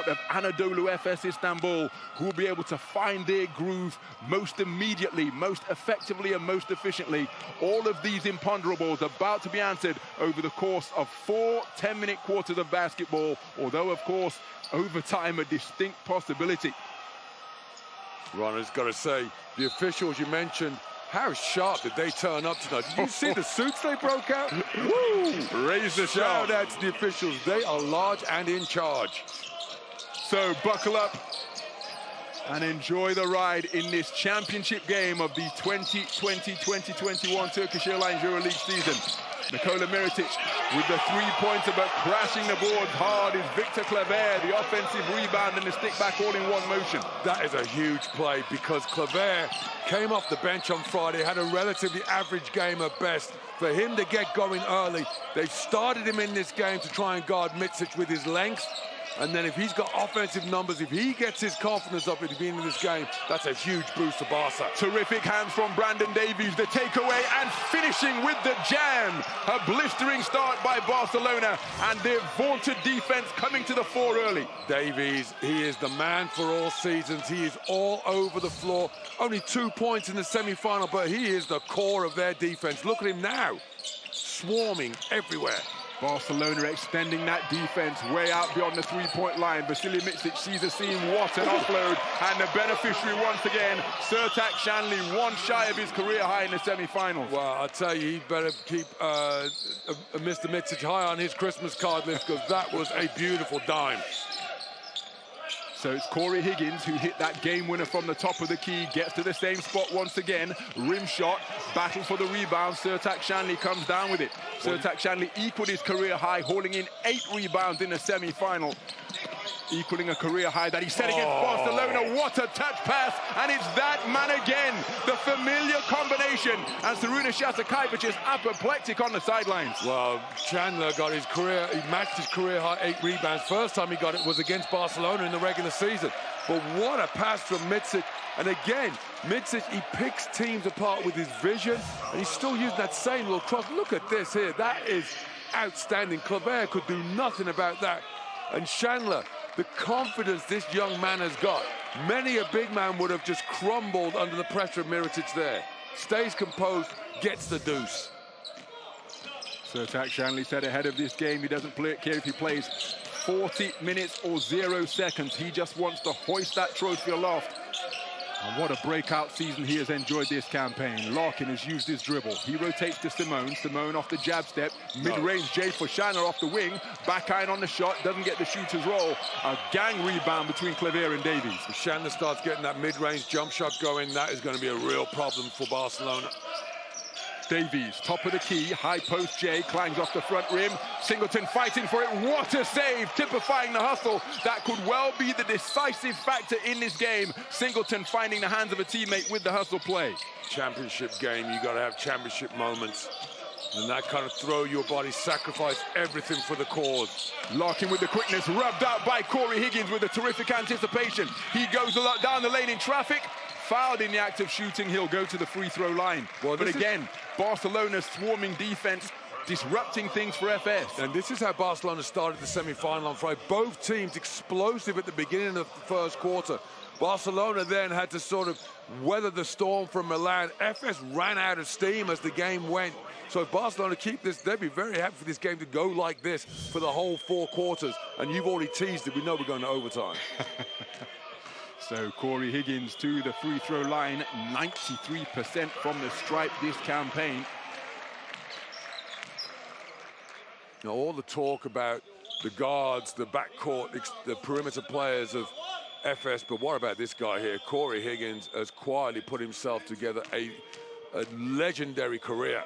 backcourt of Anadolu Efes Istanbul, who will be able to find their groove most immediately, most effectively and most efficiently. All of these imponderables about to be answered over the course of 4 10-minute quarters of basketball, although, of course, overtime a distinct possibility. Ronald's got to say, the officials you mentioned, how sharp did they turn up tonight? Did you see the suits they broke out? Woo! Raise the shout shout. out to the officials. They are large and in charge. So buckle up and enjoy the ride in this championship game of the 2020-2021 Turkish Airlines EuroLeague season. Nikola Mirotic with the three-pointer, but crashing the boards hard is Victor Claver, the offensive rebound and the stick back all in one motion. That is a huge play because Claver came off the bench on Friday, had a relatively average game at best. For him to get going early, they started him in this game to try and guard Micic with his length. And then if he's got offensive numbers, if he gets his confidence up at the beginning of this game, that's a huge boost to Barca. Terrific hands from Brandon Davies, the takeaway, and finishing with the jam. A blistering start by Barcelona, and their vaunted defense coming to the fore early. Davies, he is the man for all seasons. He is all over the floor. Only 2 points in the semi-final, but he is the core of their defense. Look at him now, swarming everywhere. Barcelona extending that defense way out beyond the three-point line. Vasilije Micic sees a seam, what an offload. And the beneficiary once again, Sertac Sanli, one shy of his career high in the semi-finals. Well, I tell you, he'd better keep Mr. Micic high on his Christmas card list because that was a beautiful dime. So it's Cory Higgins who hit that game winner from the top of the key, gets to the same spot once again, rim shot, battle for the rebound. Sertac Sanli comes down with it. Sertac Sanli equaled his career high, hauling in 8 rebounds in the semi-final, equaling a career high that he set against Barcelona. What a touch pass, and it's that man again, the familiar combination, and Saruna Shatakaivic is apoplectic on the sidelines. Well, Chandler got his career, he matched his career high 8 rebounds. First time he got it was against Barcelona in the regular season. But what a pass from Micic. And again, Micic, he picks teams apart with his vision, and he's still using that same little cross. Look at this here, that is outstanding. Claver could do nothing about that. And Chandler, the confidence this young man has got. Many a big man would have just crumbled under the pressure of Mirotic there. Stays composed, gets the deuce. Sertac Sanli said ahead of this game he doesn't care if he plays 40 minutes or 0 seconds. He just wants to hoist that trophy aloft. And what a breakout season he has enjoyed this campaign. Larkin has used his dribble. He rotates to Simone. Simone off the jab step. Mid-range Jay for Shanna off the wing. Back iron on the shot. Doesn't get the shooter's roll. A gang rebound between Claver and Davies. If Shanna starts getting that mid-range jump shot going, that is going to be a real problem for Barcelona. Davies, top of the key, high post Jay, clangs off the front rim. Singleton fighting for it, what a save, typifying the hustle. That could well be the decisive factor in this game. Singleton finding the hands of a teammate with the hustle play. Championship game, you got to have championship moments. And that kind of throw your body, sacrifice everything for the cause. Larkin with the quickness, rubbed out by Cory Higgins with a terrific anticipation. He goes a lot down the lane in traffic. Fouled in the act of shooting, he'll go to the free throw line. Well, but again, Barcelona's swarming defense disrupting things for FS. And this is how Barcelona started the semi-final on Friday. Both teams explosive at the beginning of the first quarter. Barcelona then had to sort of weather the storm from Milan. FS ran out of steam as the game went. So if Barcelona keep this, they'd be very happy for this game to go like this for the whole 4 quarters. And you've already teased it, we know we're going to overtime. So Cory Higgins to the free throw line, 93% from the stripe this campaign. Now, all the talk about the guards, the backcourt, the perimeter players of FS, but what about this guy here? Cory Higgins has quietly put himself together a legendary career.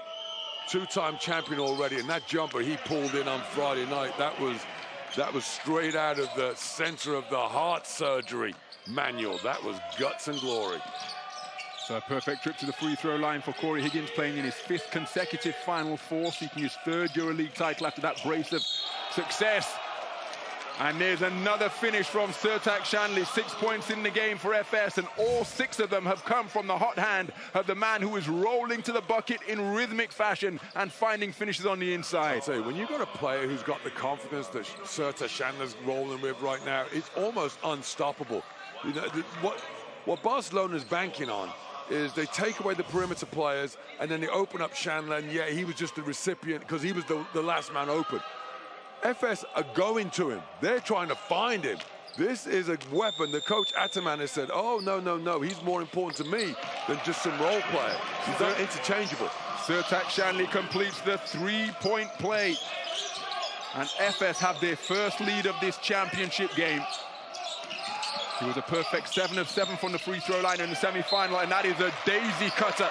2-time champion already, and that jumper he pulled in on Friday night, that was straight out of the center of the heart surgery manual. That was guts and glory. So a perfect trip to the free throw line for Cory Higgins, playing in his 5th consecutive Final Four, seeking his 3rd EuroLeague title after that brace of success. And there's another finish from Sertac Sanli. 6 points in the game for FS, and all 6 of them have come from the hot hand of the man who is rolling to the bucket in rhythmic fashion and finding finishes on the inside. I'll tell you, when you've got a player who's got the confidence that Sertac Sanli's rolling with right now, it's almost unstoppable. You know, what Barcelona's banking on is they take away the perimeter players and then they open up Chandler, and yeah, he was just the recipient because he was the last man open. FS are going to him. They're trying to find him. This is a weapon. The coach Ataman has said, oh, no, he's more important to me than just some role player. He's not interchangeable. Sertac Sanli completes the 3-point play. And FS have their first lead of this championship game. He was a perfect 7 of 7 from the free throw line in the semi-final, and that is a daisy cutter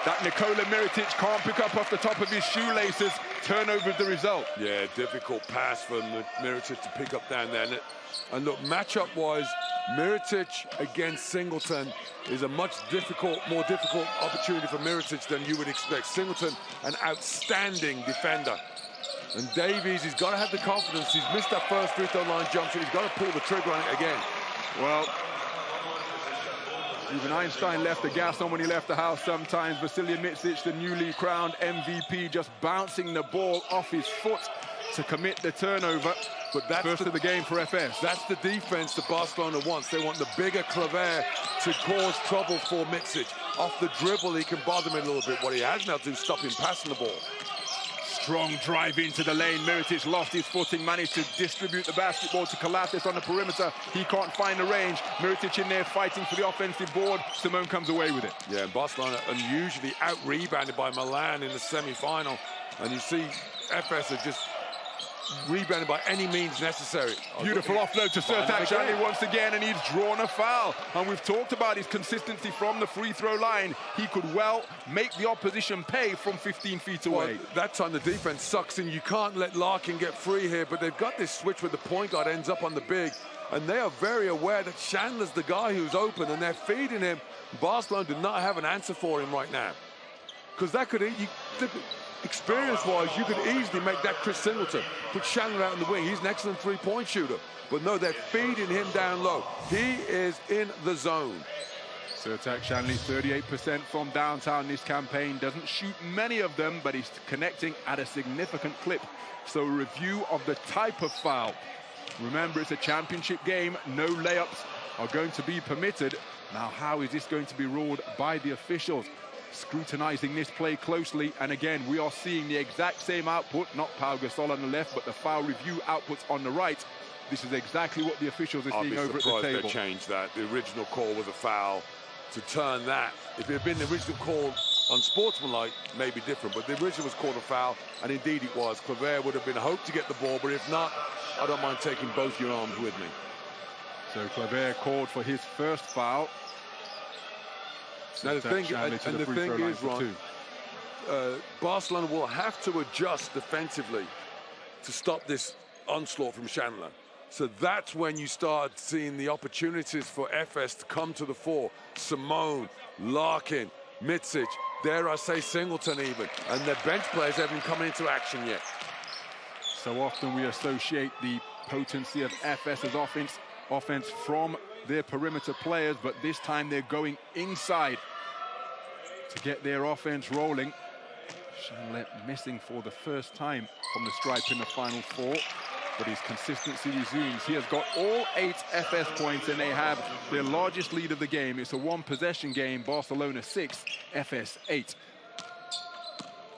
that Nikola Mirotic can't pick up off the top of his shoelaces. Turnover is the result. Yeah, difficult pass for Mirotic to pick up down there. And look, matchup-wise, Mirotic against Singleton is a much more difficult opportunity for Mirotic than you would expect. Singleton, an outstanding defender. And Davies, he's got to have the confidence. He's missed that first free throw line jump shot. He's got to pull the trigger on it again. Well, even Einstein left the gas on when he left the house sometimes. Vasilije Micic, the newly crowned MVP, just bouncing the ball off his foot to commit the turnover. But that's first of the game for FS. That's the defense that Barcelona wants. They want the bigger Claver to cause trouble for Micic. Off the dribble, he can bother him a little bit. What he has now to do is stop him passing the ball. Strong drive into the lane. Mirotic lost his footing, managed to distribute the basketball to Kalates on the perimeter. He can't find the range. Mirotic in there fighting for the offensive board. Simone comes away with it. Yeah, and Barcelona unusually out-rebounded by Milan in the semi-final. And you see FS are just rebounded by any means necessary. Beautiful offload to Sertac Sanli once again, and he's drawn a foul. And we've talked about his consistency from the free throw line. He could well make the opposition pay from 15 feet away. Well, that time the defense sucks in. You can't let Larkin get free here, but they've got this switch where the point guard ends up on the big, and they are very aware that Chandler's the guy who's open, and they're feeding him. Barcelona do not have an answer for him right now, because that could experience-wise, you could easily make that Chris Singleton, put Chandler out in the wing. He's an excellent three-point shooter. But no, they're feeding him down low. He is in the zone. Sertac Sanli, 38% from downtown this campaign. Doesn't shoot many of them, but he's connecting at a significant clip. So a review of the type of foul. Remember, it's a championship game. No layups are going to be permitted. Now, how is this going to be ruled by the officials? Scrutinizing this play closely, and again we are seeing the exact same output, not Pau Gasol on the left but the foul review outputs on the right. This is exactly what the officials are seeing over at the table. They changed that. The original call was a foul. To turn that, if it had been the original call unsportsmanlike, maybe different, but the original was called a foul, and indeed it was. Claver would have been hoped to get the ball, but if not, I don't mind taking both your arms with me. So Claver called for his first foul. Now the thing is, Ron, Barcelona will have to adjust defensively to stop this onslaught from Chandler. So that's when you start seeing the opportunities for FS to come to the fore. Simone, Larkin, Micic, dare I say Singleton even, and their bench players haven't come into action yet. So often we associate the potency of FS's offense from their perimeter players, but this time they're going inside to get their offense rolling. Chandler missing for the first time from the stripe in the final 4, but his consistency resumes. He has got all 8 FS points, and they have their largest lead of the game. It's a one-possession game. Barcelona 6, FS 8.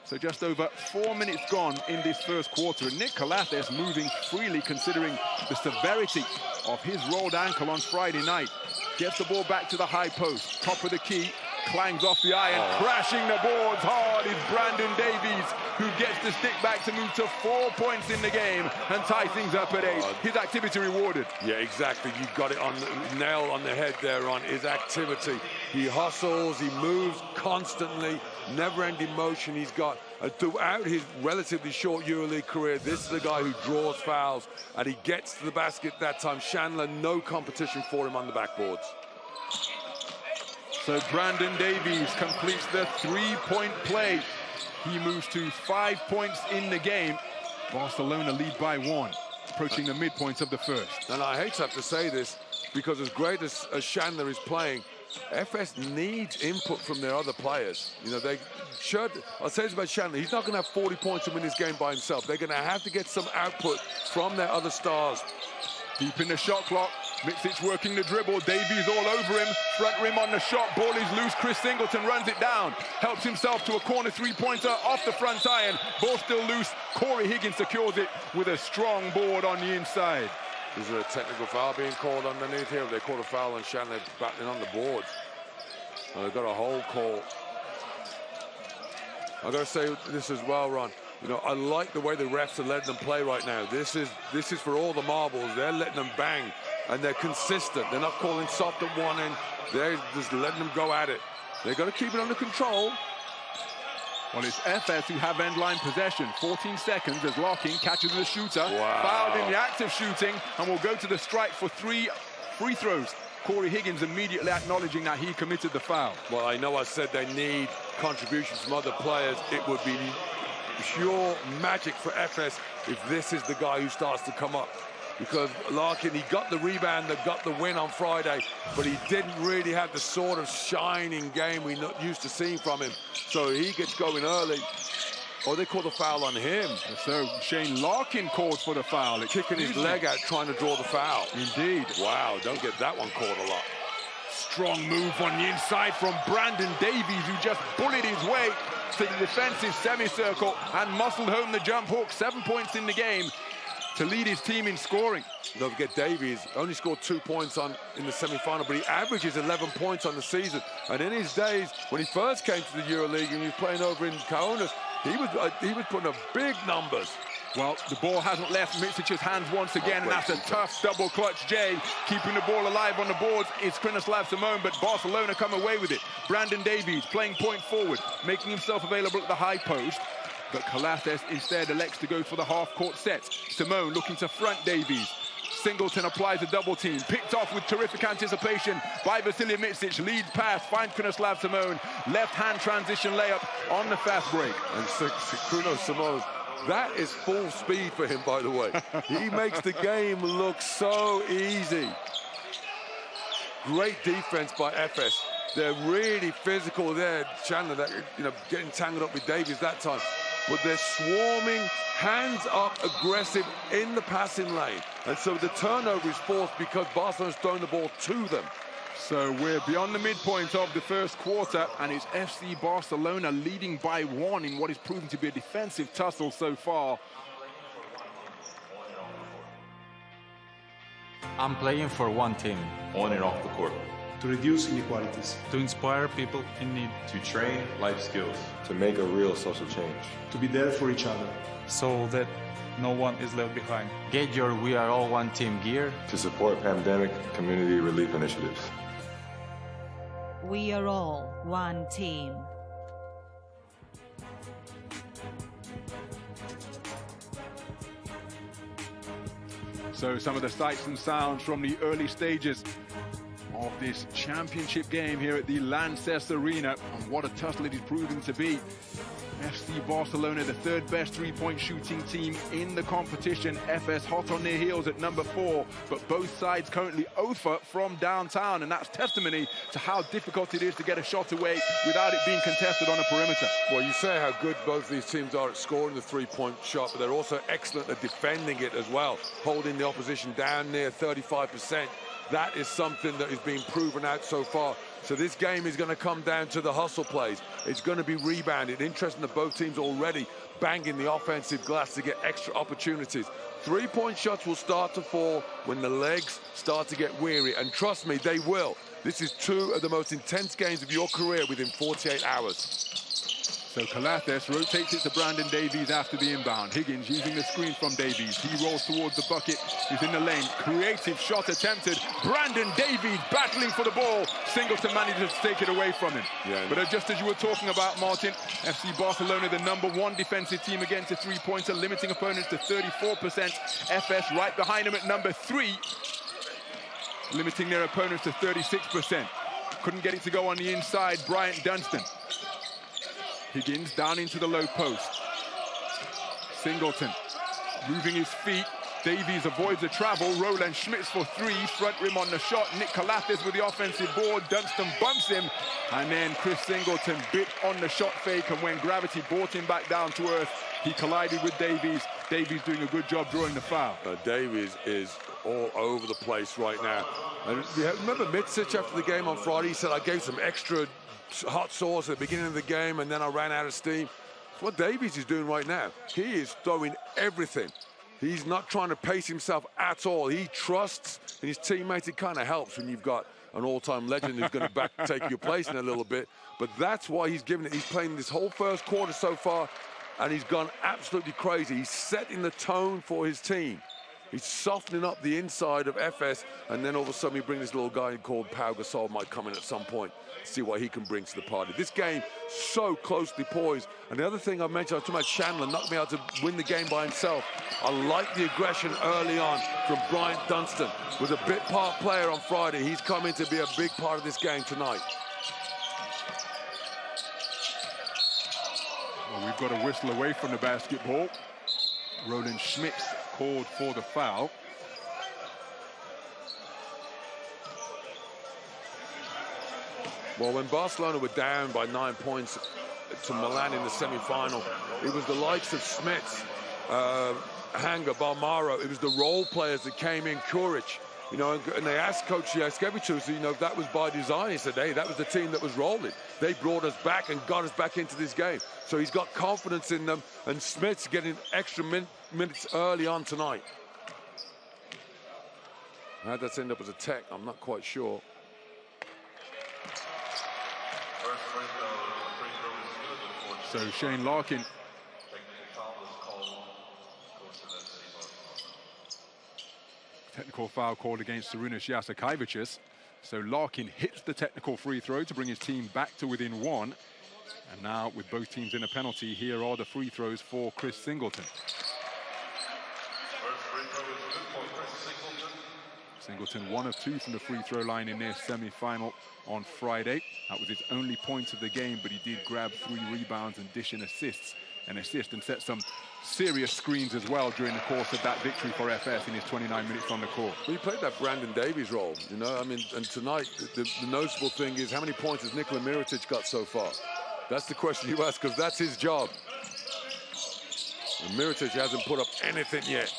So just over 4 minutes gone in this first quarter, and Nikola Mirotic moving freely considering the severity of his rolled ankle on Friday night. Gets the ball back to the high post, top of the key, clangs off the iron, crashing the boards hard is Brandon Davies, who gets the stick back to move to 4 points in the game and tie things up at 8. His activity rewarded. Yeah, exactly. You got it on the nail on the head there on his activity. He hustles, he moves constantly, never-ending motion he's got. Throughout his relatively short EuroLeague career, this is the guy who draws fouls, and he gets to the basket that time. Chandler, no competition for him on the backboards. So Brandon Davies completes the 3-point play. He moves to 5 points in the game. Barcelona lead by 1. approaching the midpoint of the first. And I hate to have to say this, because as great as Chandler is playing, FS needs input from their other players. You know, I'll say this about Chandler, he's not going to have 40 points to win this game by himself. They're going to have to get some output from their other stars. Deep in the shot clock, Micic working the dribble, Davies all over him, front rim on the shot, ball is loose, Chris Singleton runs it down, helps himself to a corner three-pointer off the front iron, ball still loose, Cory Higgins secures it with a strong board on the inside. Is there a technical foul being called underneath here? They called a foul on Chandler battling on the boards. They've got a hold call. I've got to say this as well, Ron. You know, I like the way the refs are letting them play right now. This is for all the marbles. They're letting them bang, and they're consistent. They're not calling soft at one end. They're just letting them go at it. They've got to keep it under control. Well, it's FS who have end-line possession. 14 seconds as Larkin catches the shooter. Wow. Fouled in the act of shooting, and will go to the strike for 3 free throws. Cory Higgins immediately acknowledging that he committed the foul. Well, I know I said they need contributions from other players. It would be pure magic for FS if this is the guy who starts to come up. Because Larkin, he got the rebound that got the win on Friday, but he didn't really have the sort of shining game we're not used to seeing from him. So he gets going early. Oh, they call the foul on him. So Shane Larkin calls for the foul. Kicking his leg out, trying to draw the foul. Indeed. Wow, don't get that one called a lot. Strong move on the inside from Brandon Davies, who just bullied his way to the defensive semicircle and muscled home the jump hook. 7 points in the game to lead his team in scoring. Don't forget, Davies only scored 2 points in the semi-final, but he averages 11 points on the season. And in his days, when he first came to the EuroLeague and he was playing over in Cologne, he was putting up big numbers. Well, the ball hasn't left Micic's hands once again, and that's a tough double clutch J. Keeping the ball alive on the boards is Krinoslav Simone, but Barcelona come away with it. Brandon Davies playing point forward, making himself available at the high post. But Calathes instead elects to go for the half-court set. Simone looking to front Davies. Singleton applies a double team. Picked off with terrific anticipation by Vasilije Micic. Lead pass, finds Krinoslav Simone. Left-hand transition layup on the fast break. And Krino Simone, that is full speed for him, by the way. He makes the game look so easy. Great defense by FS. They're really physical there. Chandler, getting tangled up with Davies that time. But they're swarming, hands up, aggressive in the passing lane. And so the turnover is forced because Barcelona's thrown the ball to them. So we're beyond the midpoint of the first quarter, and it's FC Barcelona leading by 1 in what is proving to be a defensive tussle so far. I'm playing for one team. On and off the court. To reduce inequalities. To inspire people in need. To train life skills. To make a real social change. To be there for each other. So that no one is left behind. Get your We Are All One Team gear. To support pandemic community relief initiatives. We are all one team. So some of the sights and sounds from the early stages of this championship game here at the Lanxess Arena, and what a tussle it is proving to be. FC Barcelona, the third best three-point shooting team in the competition. FS hot on their heels at number 4, but both sides currently 0 from downtown, and that's testimony to how difficult it is to get a shot away without it being contested on a perimeter. Well, you say how good both these teams are at scoring the three-point shot, but they're also excellent at defending it as well, holding the opposition down near 35%. That is something that is being proven out so far. So this game is going to come down to the hustle plays. It's going to be rebounded. Interesting that both teams already banging the offensive glass to get extra opportunities. Three-point shots will start to fall when the legs start to get weary. And trust me, they will. This is 2 of the most intense games of your career within 48 hours. So Calathes rotates it to Brandon Davies after the inbound. Higgins using the screen from Davies. He rolls towards the bucket. He's in the lane. Creative shot attempted. Brandon Davies battling for the ball. Singleton manages to take it away from him. Yeah, but just as you were talking about, Martin, FC Barcelona, the #1 defensive team against a three-pointer, limiting opponents to 34%. FS right behind him at number 3, limiting their opponents to 36%. Couldn't get it to go on the inside. Bryant Dunstan. Higgins down into the low post. Singleton moving his feet, Davies avoids the travel. Roland Schmitz for three. Front rim on the shot. Nick Calathis with the offensive board. Dunstan bumps him. And then Chris Singleton bit on the shot fake. And when gravity brought him back down to earth, he collided with Davies. Davies doing a good job drawing the foul. Davies is all over the place right now. And remember Micic after the game on Friday, he said, I gave some extra hot sauce at the beginning of the game and then I ran out of steam. That's what Davies is doing right now. He is throwing everything. He's not trying to pace himself at all. He trusts in his teammates. It kind of helps when you've got an all-time legend who's going to take your place in a little bit. But that's why he's giving it. He's playing this whole first quarter so far, and he's gone absolutely crazy. He's setting the tone for his team. He's softening up the inside of Efes, and then all of a sudden we bring this little guy called Pau Gasol might come in at some point, see what he can bring to the party. This game so closely poised. And the other thing I mentioned, I was talking about Chandler not being able to win the game by himself. I like the aggression early on from Bryant Dunstan. Was a bit part player on Friday. He's coming to be a big part of this game tonight. Well, we've got a whistle away from the basketball. Roland Schmitz called for the foul. Well, when Barcelona were down by 9 points to Milan in the semi-final, it was the likes of Smits, Hanger, Balmaro. It was the role players that came in, Kuric. You know, and they asked Coach Jaskevicius, you know, if that was by design. He said, hey, that was the team that was rolling. They brought us back and got us back into this game. So he's got confidence in them, and Smith's getting extra minutes early on tonight. How'd that end up as a tech? I'm not quite sure. So Shane Larkin technical foul called against Sarunas Jasikevičius. So Larkin hits the technical free throw to bring his team back to within one. And now with both teams in a penalty, here are the free throws for Chris Singleton. Singleton 1 of 2 from the free throw line in their semi-final on Friday. That was his only point of the game, but he did grab 3 rebounds and dish in an assist and set some serious screens as well during the course of that victory for FS in his 29 minutes on the court. Well, he played that Brandon Davies role, you know. I mean, and tonight, the noticeable thing is how many points has Nikola Mirotic got so far? That's the question you ask, because that's his job. And Mirotic hasn't put up anything yet.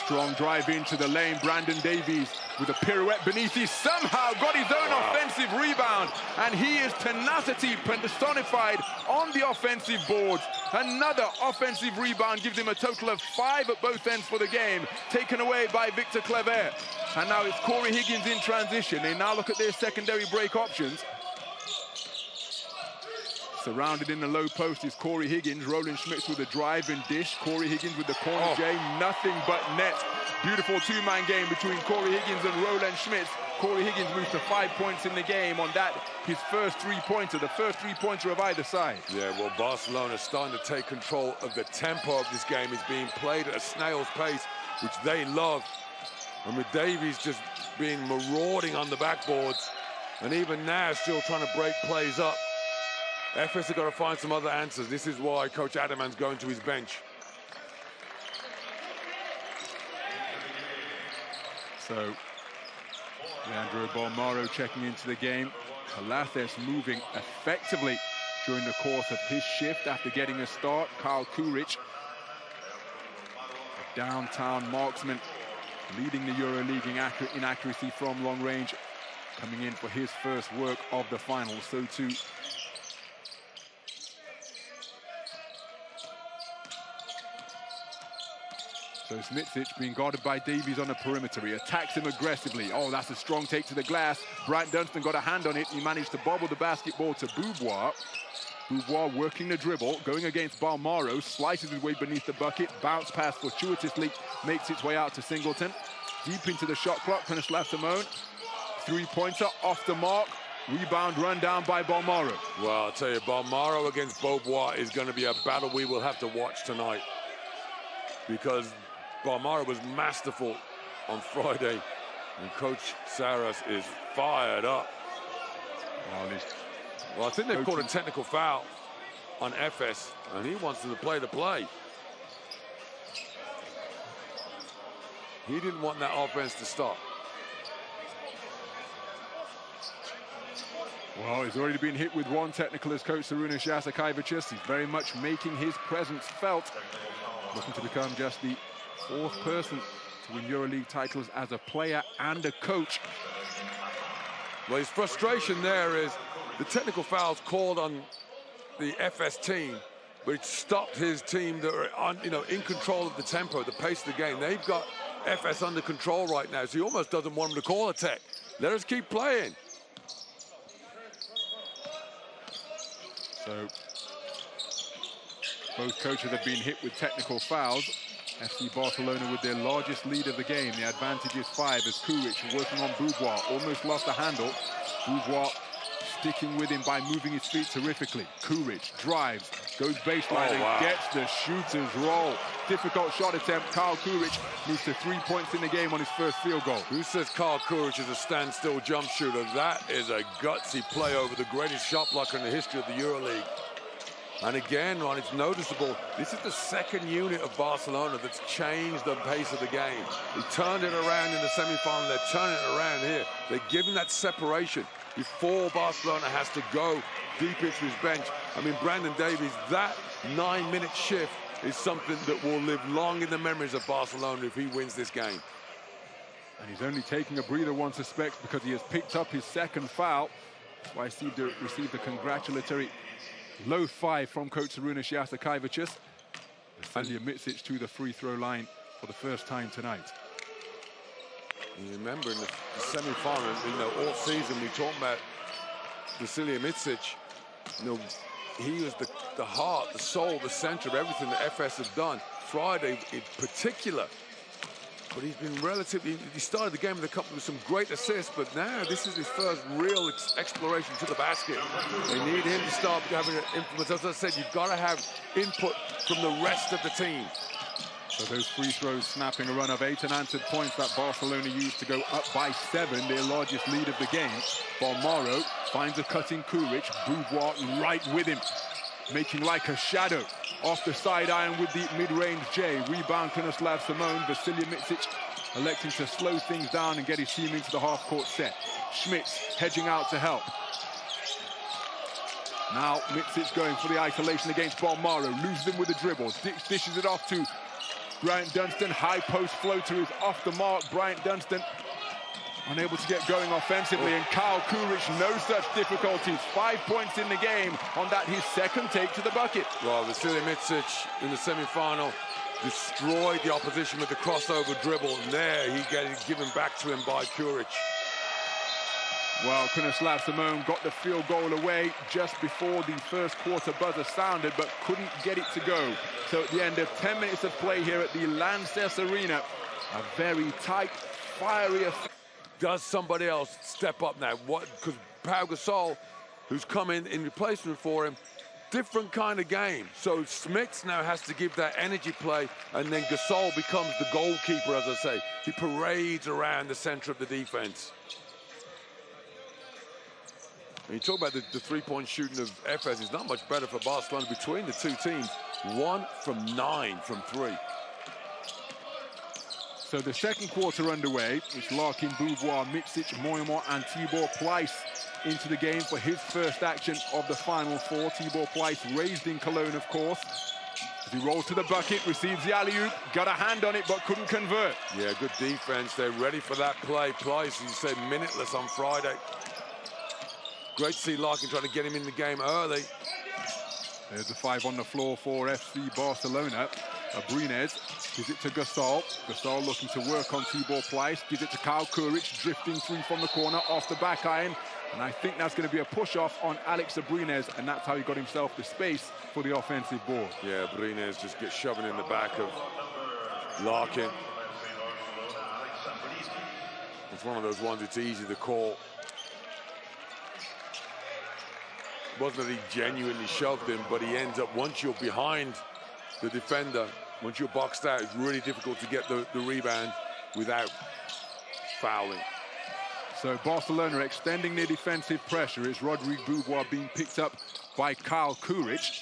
Strong drive into the lane. Brandon Davies with a pirouette beneath. He somehow got his own offensive rebound, and he is tenacity personified on the offensive boards. Another offensive rebound gives him a total of 5 at both ends for the game, taken away by Victor Clever. And now it's Cory Higgins in transition. They now look at their secondary break options. Surrounded in the low post is Cory Higgins. Roland Schmitz with a drive and dish. Cory Higgins with the corner J, nothing but net. Beautiful two-man game between Cory Higgins and Roland Schmitz. Cory Higgins moves to 5 points in the game on that, his first three-pointer, the first three-pointer of either side. Yeah, well, Barcelona is starting to take control of the tempo of this game. It's being played at a snail's pace, which they love. And with Davies just being marauding on the backboards, and even now still trying to break plays up, Efes have got to find some other answers. This is why Coach Ataman's going to his bench. So, Leandro Balmaro checking into the game. Calathis moving effectively during the course of his shift after getting a start. Kyle Kuric, a downtown marksman, leading the EuroLeague in accuracy from long range, coming in for his first work of the final. So too So Micic being guarded by Davies on the perimeter. He attacks him aggressively. Oh, that's a strong take to the glass. Bryant Dunstan got a hand on it. He managed to bobble the basketball to Beauvoir. Beauvoir working the dribble, going against Balmaro, slices his way beneath the bucket, bounce pass fortuitously, makes its way out to Singleton. Deep into the shot clock, Penislav Simone. Three-pointer off the mark. Rebound run down by Balmaro. Well, I'll tell you, Balmaro against Beauvoir is going to be a battle we will have to watch tonight, because Balmaro was masterful on Friday, and Coach Saras is fired up. Well, I think they've called a technical foul on Efes, and he wants to play the play. He didn't want that offense to stop. Well, he's already been hit with one technical as coach Sarunas Jasakaivičius. He's very much making his presence felt. Looking to become just the 4th person to win EuroLeague titles as a player and a coach. Well, his frustration there is the technical fouls called on the FS team, but it stopped his team that are on, in control of the tempo, the pace of the game. They've got FS under control right now, so he almost doesn't want them to call a tech. Let us keep playing. So both coaches have been hit with technical fouls. FC Barcelona with their largest lead of the game. The advantage is 5 as Kuric working on Beauvoir. Almost lost the handle. Beauvoir sticking with him by moving his feet terrifically. Kuric drives, goes baseline and gets the shooter's roll. Difficult shot attempt. Kyle Kuric moves to 3 points in the game on his first field goal. Who says Kyle Kuric is a standstill jump shooter? That is a gutsy play over the greatest shot blocker in the history of the EuroLeague. And again, Ron, it's noticeable. This is the 2nd unit of Barcelona that's changed the pace of the game. They turned it around in the semi-final. They're turning it around here. They're giving that separation before Barcelona has to go deep into his bench. I mean, Brandon Davies, that 9-minute shift is something that will live long in the memories of Barcelona if he wins this game. And he's only taking a breather, one suspects, because he has picked up his 2nd foul. That's why he received a congratulatory low 5 from coach Sarunas Jasakaivičius. Vasilije Micic to the free throw line for the first time tonight. You remember in the semi-final, all season we talked about Vasilije Micic. He was the heart, the soul, the center of everything that FS have done. Friday in particular. But he's been he started the game with a couple of some great assists, but now this is his first real exploration to the basket. They need him to start having an influence. As I said, you've got to have input from the rest of the team. So those free throws snapping a run of 8 unanswered points that Barcelona used to go up by 7, their largest lead of the game. Bolmaro finds a cutting Kuric, Beauvoir right with him, making like a shadow. Off the side iron with the mid-range J. Rebound Krunoslav Simone. Vasilije Micic electing to slow things down and get his team into the half-court set. Schmitz hedging out to help. Now Micic going for the isolation against Bolmaro. Loses him with a dribble. Dishes it off to Bryant Dunstan. High post floater is off the mark. Bryant Dunstan unable to get going offensively, and Kyle Kuric, no such difficulties. 5 points in the game on that, his 2nd take to the bucket. Well, Vasilije Micic in the semi-final destroyed the opposition with the crossover dribble, and there he got it given back to him by Kuric. Well, Krunoslav Simone got the field goal away just before the first quarter buzzer sounded, but couldn't get it to go. So at the end of 10 minutes of play here at the Lanxess Arena, a very tight, fiery affair. Does somebody else step up now? Because Pau Gasol, who's come in replacement for him, different kind of game. So Smits now has to give that energy play, and then Gasol becomes the goalkeeper, as I say. He parades around the center of the defense. And you talk about the three-point shooting of Efes, it's not much better for Barcelona between the two teams. 1 from 9 from 3. So the 2nd quarter underway. It's Larkin, Beauvoir, Micic, Moyamon and Tibor Pleiss into the game for his first action of the Final 4. Tibor Pleiss raised in Cologne, of course. As he rolls to the bucket, receives the alley-oop, got a hand on it but couldn't convert. Yeah, good defense. They're ready for that play. Pleiss, you said, minuteless on Friday. Great to see Larkin trying to get him in the game early. There's the 5 on the floor for FC Barcelona. Abrines gives it to Gasol. Gasol looking to work on Tibor Pleiss. Gives it to Kyle Kuric, drifting 3 from the corner off the back iron. And I think that's going to be a push-off on Alex Abrines, and that's how he got himself the space for the offensive board. Yeah, Abrines just gets shoving in the back of Larkin. It's one of those ones it's easy to call. Wasn't that he genuinely shoved him, but he ends up, once you're behind the defender, once you're boxed out, it's really difficult to get the rebound without fouling. So Barcelona extending their defensive pressure. Is Rodrigue Beauvoir being picked up by Kyle Kuric.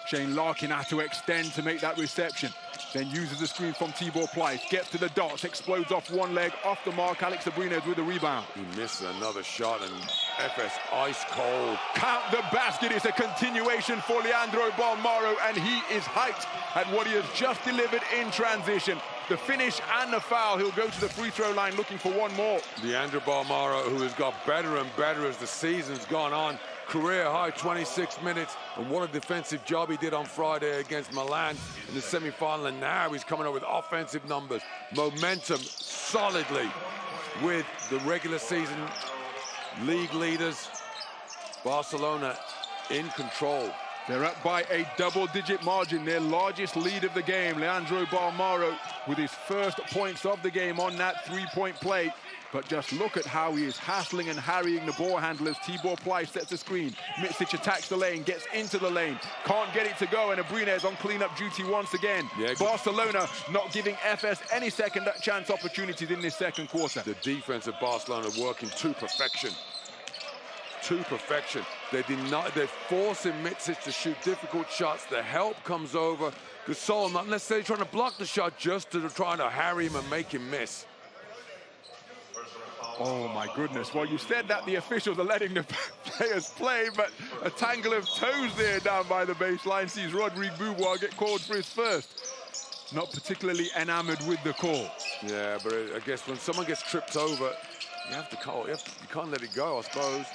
Shane Larkin had to extend to make that reception. Then uses the screen from Tibor Pleiss, gets to the dots, explodes off one leg, off the mark. Alex Abrines with the rebound. He misses another shot, and Efes ice cold. Count the basket. It's a continuation for Leandro Bolmaro, and he is hyped at what he has just delivered in transition. The finish and the foul. He'll go to the free throw line looking for one more. Leandro Bolmaro, who has got better and better as the season's gone on. Career high 26 minutes, and what a defensive job he did on Friday against Milan in the semi-final, and now he's coming up with offensive numbers, momentum solidly with the regular season league leaders. Barcelona in control. They're up by a double-digit margin, their largest lead of the game. Leandro Bolmaro with his first points of the game on that three-point play. But just look at how he is hassling and harrying the ball handlers. Tibor Pleiss sets the screen. Micic attacks the lane, gets into the lane. Can't get it to go, and Abrines on clean-up duty once again. Yeah, Barcelona not giving Efes any second chance opportunities in this second quarter. The defense of Barcelona working to perfection. To perfection. They're forcing Micic to shoot difficult shots. The help comes over. Gasol not necessarily trying to block the shot, just to trying to harry him and make him miss. Oh, my goodness. Well, you said that the officials are letting the players play, but a tangle of toes there down by the baseline sees Rodrigue Beaubois get called for his first. Not particularly enamored with the call. Yeah, but I guess when someone gets tripped over, you have to call. You can't let it go, I suppose.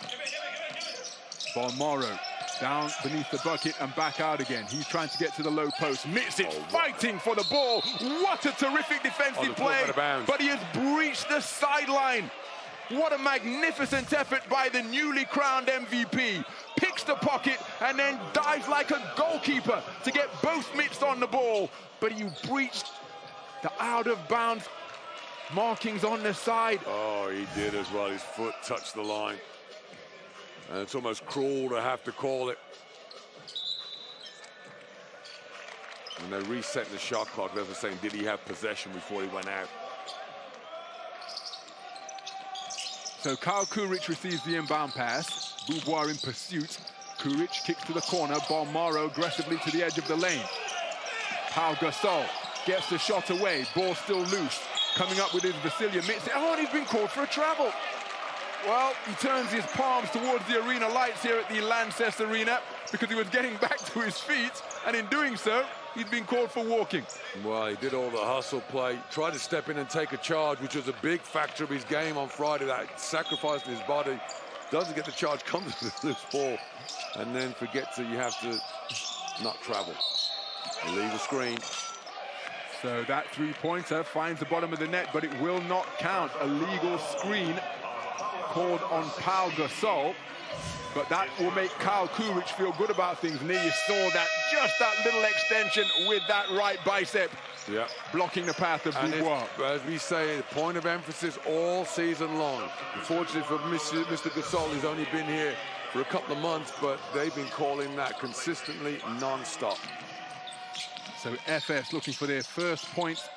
Bolmaro down beneath the bucket and back out again. He's trying to get to the low post. Micic fighting for the ball. What a terrific defensive play. But he has breached the sideline. What a magnificent effort by the newly crowned MVP. Picks the pocket and then dives like a goalkeeper to get both mitts on the ball. But you breached the out-of-bounds markings on the side. Oh, he did as well. His foot touched the line. And it's almost cruel to have to call it. And they're resetting the shot clock. They're saying, did he have possession before he went out? So Kyle Kuric receives the inbound pass. Beaubois in pursuit. Kuric kicks to the corner. Bolmaro aggressively to the edge of the lane. Pau Gasol gets the shot away. Ball still loose. Coming up with his Vasilije Micic. Oh, and he's been called for a travel. Well, he turns his palms towards the arena lights here at the Lanxess Arena because he was getting back to his feet, and in doing so, he's been called for walking. Well, he did all the hustle play, tried to step in and take a charge, which was a big factor of his game on Friday, that sacrificing his body. Doesn't get the charge, comes to the loose ball, and then forgets that you have to not travel. Leave the screen. So that three-pointer finds the bottom of the net, but it will not count. A legal screen called on Pau Gasol, but that will make Kyle Kuric feel good about things. And there you saw that, just that little extension with that right bicep, blocking the path of Beaubois. As we say, the point of emphasis all season long. Unfortunately for Mr. Gasol, he's only been here for a couple of months, but they've been calling that consistently non-stop. So Efes looking for their first points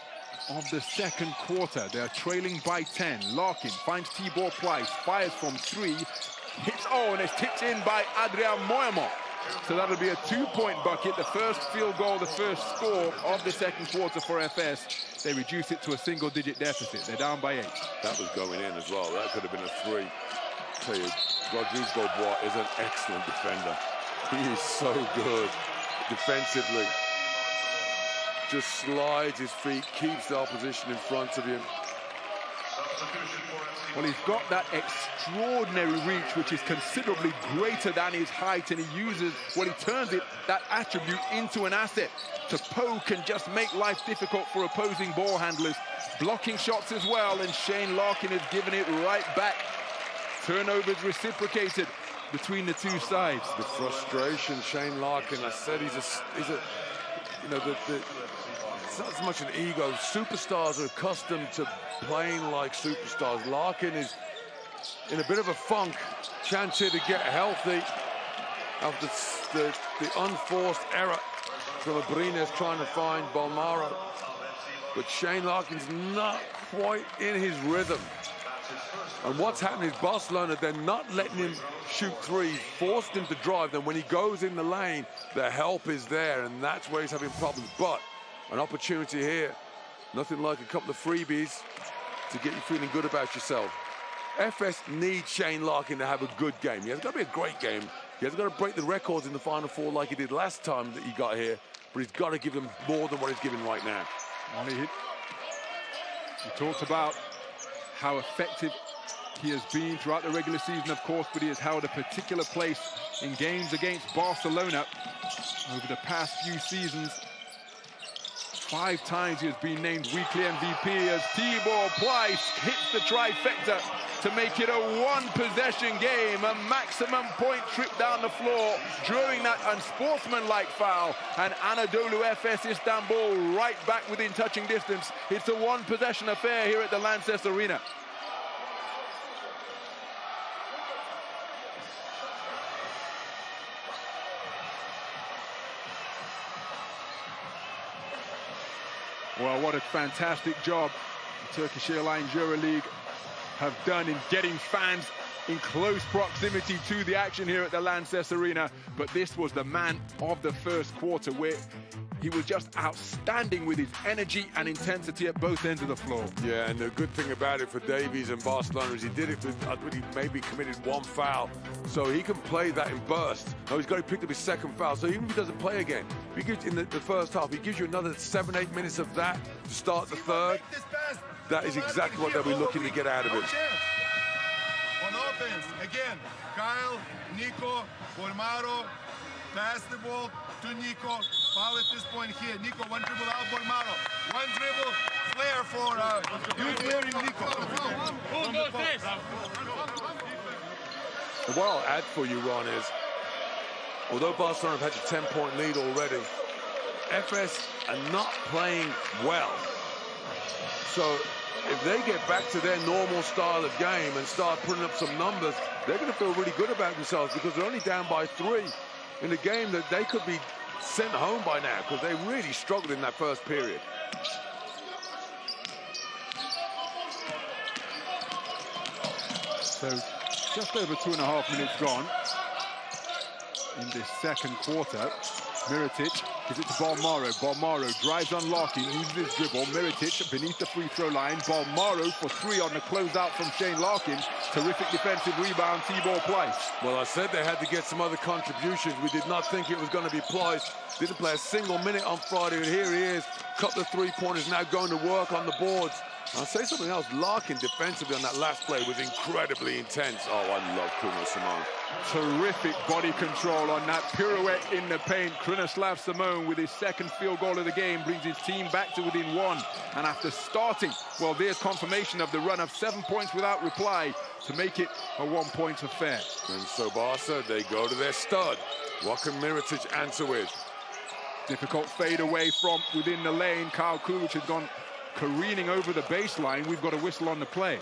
of the second quarter. They're trailing by 10. Larkin finds Tibor Pleiss, fires from three, hits, and it's tipped in by Adrien Moyamont. So that'll be a two-point bucket, the first field goal, the first score of the second quarter for Efes. They reduce it to a single-digit deficit. They're down by 8. That was going in as well. That could have been a 3. I tell you, Rodrigue Beaubois is an excellent defender. He is so good defensively. Just slides his feet, keeps the opposition in front of him. Well, he's got that extraordinary reach, which is considerably greater than his height, and he uses, he turns that attribute into an asset to poke and just make life difficult for opposing ball handlers. Blocking shots as well, and Shane Larkin has given it right back. Turnovers reciprocated between the two sides. The frustration, Shane Larkin, I said he's a it's not so much an ego. Superstars are accustomed to playing like superstars. Larkin is in a bit of a funk. Chance here to get healthy after the unforced error from Abrines trying to find Bolmaro. But Shane Larkin's not quite in his rhythm. And what's happening is Barcelona, they're not letting him shoot threes, forced him to drive. Then when he goes in the lane, the help is there, and that's where he's having problems. But An opportunity here. Nothing like a couple of freebies to get you feeling good about yourself. FS needs Shane Larkin to have a good game. He has got to be a great game. He hasn't got to break the records in the Final Four like he did last time that he got here, but he's got to give them more than what he's giving right now. He talked about how effective he has been throughout the regular season, of course, but he has held a particular place in games against Barcelona over the past few seasons. 5 times he has been named weekly MVP as Tibor Pleiss hits the trifecta to make it a 1-possession game, a maximum point trip down the floor, drawing that unsportsmanlike foul, and Anadolu Efes Istanbul right back within touching distance. It's a 1-possession affair here at the Lanxess Arena. Well, what a fantastic job the Turkish Airlines EuroLeague have done in getting fans in close proximity to the action here at the Lanxess Arena. But this was the man of the first quarter, where he was just outstanding with his energy and intensity at both ends of the floor. Yeah, and the good thing about it for Davies and Barcelona is he did it with, he maybe committed 1 foul, so he can play that in bursts. Now he's got to pick up his 2nd foul, so even if he doesn't play again, he gives, in the first half, he gives you another 7-8 minutes of that to start the 3rd. That is exactly what they'll be looking to get out of it. On offense, again, Kyle, Nico, Bolmaro, pass the ball to Nico. Foul at this point here. Nico, 1 dribble out, Bolmaro. 1 dribble, flare for you clearing Nico. What I'll add for you, Ron, is although Barcelona have had a 10-point lead already, FS are not playing well. So if they get back to their normal style of game and start putting up some numbers, they're going to feel really good about themselves, because they're only down by 3 in a game that they could be sent home by now, because they really struggled in that first period. So just over 2.5 minutes gone in this second quarter. Mirotic gives it to Bolmaro. Bolmaro drives on Larkin, uses his dribble. Mirotic beneath the free throw line. Bolmaro for 3 on the closeout from Shane Larkin. Terrific defensive rebound, Tibor Pleiss. Well, I said they had to get some other contributions. We did not think it was going to be Pleiss. Didn't play a single minute on Friday, and here he is. Couple of 3-pointers now going to work on the boards. I'll say something else. Larkin defensively on that last play was incredibly intense. Oh, I love Krunislav. Terrific body control on that pirouette in the paint. Krunislav Simone with his 2nd field goal of the game brings his team back to within 1. And after starting, well, there's confirmation of the run of 7 points without reply to make it a 1-point affair. And so Barca, they go to their stud. What can Mirotic answer with? Difficult fade away from within the lane. Kyle Kuric has gone careening over the baseline. We've got a whistle on the play.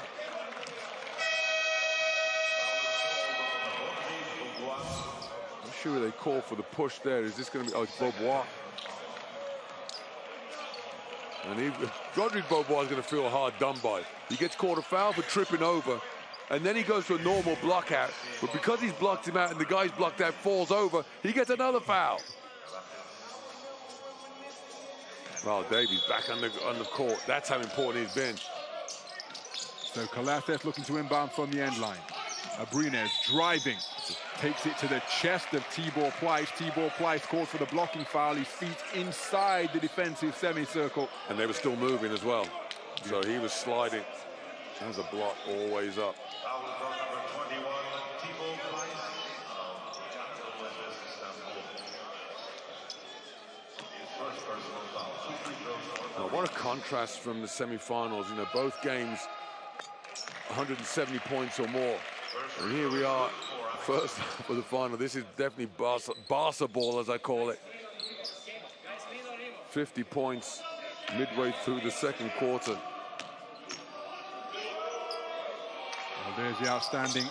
I'm sure they call for the push there. Is this going to be... Oh, it's Beaubois. And Rodrigue Beaubois is going to feel hard done by. He gets caught a foul for tripping over, and then he goes to a normal block out. But because he's blocked him out and the guy's blocked out falls over, he gets another foul. Well, Davies back on the court. That's how important he's been. So Colates looking to inbound from the end line. Abrines driving. Takes it to the chest of Tibor Pleiss. Tibor Pleiss called for the blocking foul. His feet inside the defensive semicircle. And they were still moving as well. So he was sliding. There's a block always up. Now, what a contrast from the semi-finals. You know, both games 170 points or more. And here we are, first half of the final. This is definitely Barca ball, as I call it. 50 points midway through the second quarter. Well, there's the outstanding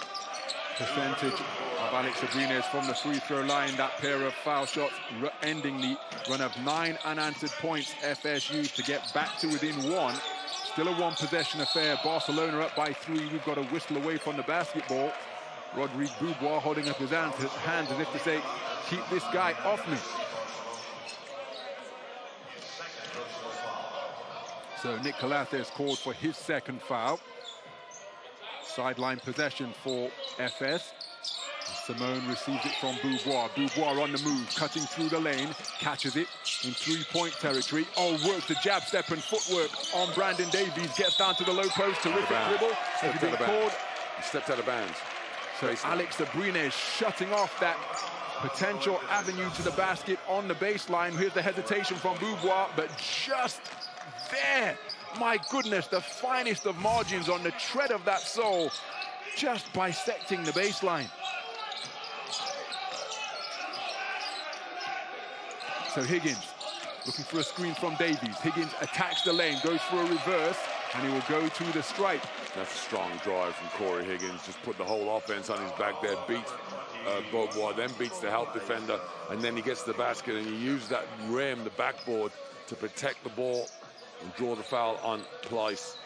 percentage of Alex Abrines from the free throw line. That pair of foul shots ending the run of 9 unanswered points FS used to get back to within 1. Still a 1-possession affair. Barcelona up by 3. We've got a whistle away from the basketball. Rodrigue Beaubois holding up his hands as if to say, keep this guy off me. So Nikola has called for his second foul. Sideline possession for FS. Simone receives it from Beaubois. Beaubois on the move, cutting through the lane, catches it in three-point territory. Oh, works the jab step and footwork on Brandon Davies. Gets down to the low post, terrific dribble. Has he been called? He stepped out of bounds. So Alex Abrines shutting off that potential avenue to the basket on the baseline. Here's the hesitation from Beaubois, but just there. My goodness, the finest of margins on the tread of that sole, just bisecting the baseline. So Higgins looking for a screen from Davies. Higgins attacks the lane, goes for a reverse, and he will go to the stripe. That's a strong drive from Cory Higgins. Just put the whole offense on his back there, beats Beaubois, then beats the help defender, and then he gets to the basket, and he uses that rim, the backboard, to protect the ball and draw the foul on Pleiss.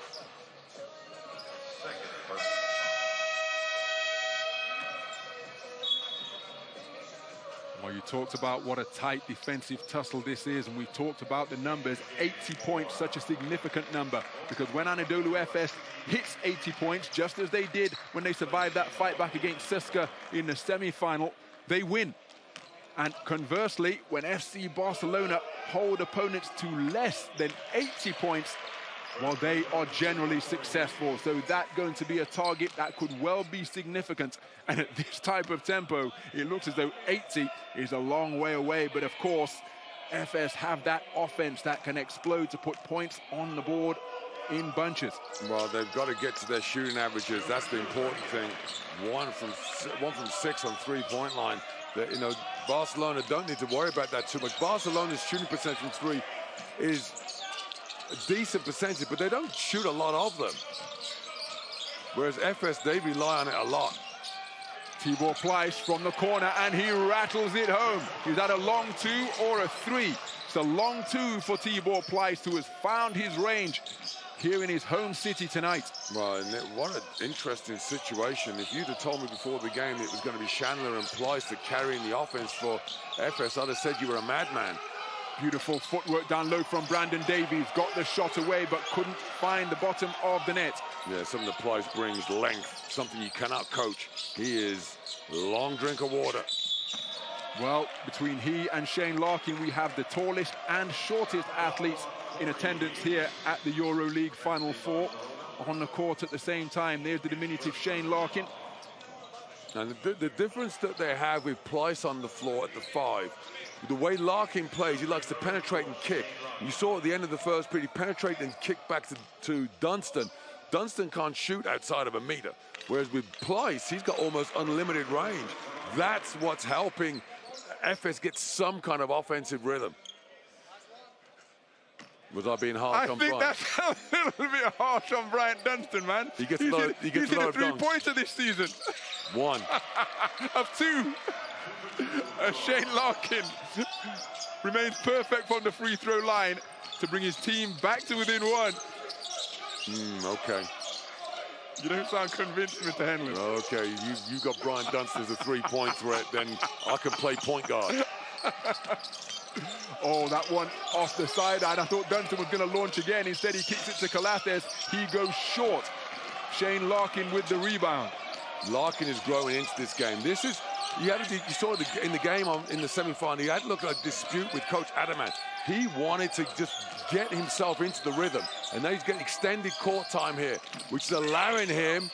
Well, you talked about what a tight defensive tussle this is, and we talked about the numbers. 80 points, such a significant number, because when Anadolu Efes hits 80 points, just as they did when they survived that fight back against CSKA in the semi-final, they win. And conversely, when FC Barcelona hold opponents to less than 80 points, well, they are generally successful. So that's going to be a target that could well be significant. And at this type of tempo, it looks as though 80 is a long way away. But of course, FS have that offense that can explode to put points on the board in bunches. Well, they've got to get to their shooting averages. That's the important thing. One from 6 on three-point line. That, you know, Barcelona don't need to worry about that too much. Barcelona's shooting percentage from three is a decent percentage, but they don't shoot a lot of them. Whereas FS, they rely on it a lot. Tibor Pleiss from the corner, and he rattles it home. Is that a long two or a three? It's a long two for Tibor Pleiss, who has found his range here in his home city tonight. Well, and what an interesting situation. If you'd have told me before the game it was going to be Chandler and Pleiss that carrying the offense for FS, I'd have said you were a madman. Beautiful footwork down low from Brandon Davies. Got the shot away, but couldn't find the bottom of the net. Yeah, something that Pleiss brings, length, something you cannot coach. He is a long drink of water. Well, between he and Shane Larkin, we have the tallest and shortest athletes in attendance here at the EuroLeague Final Four on the court at the same time. There's the diminutive Shane Larkin. And the difference that they have with Pleiss on the floor at the 5, the way Larkin plays, he likes to penetrate and kick. You saw at the end of the first period, he penetrated and kicked back to Dunstan. Dunstan can't shoot outside of a meter. Whereas with Pleiss, he's got almost unlimited range. That's what's helping FS get some kind of offensive rhythm. Was I being harsh on Brian? I think that's a little bit harsh on Brian Dunstan, man. He gets a lot of three-pointer this season. One. Of two. Shane Larkin remains perfect from the free throw line to bring his team back to within one. Okay. You don't sound convinced, Mr. Henley. Okay, you got Brian Dunstan as a three-point threat, then I can play point guard. Oh, that one off the sideline. I thought Dunstan was going to launch again. Instead, he kicks it to Colates. He goes short. Shane Larkin with the rebound. Larkin is growing into this game. This is, you saw in the game in the semi-final, he had looked like a dispute with Coach Ataman. He wanted to just get himself into the rhythm. And now he's getting extended court time here, which is allowing him.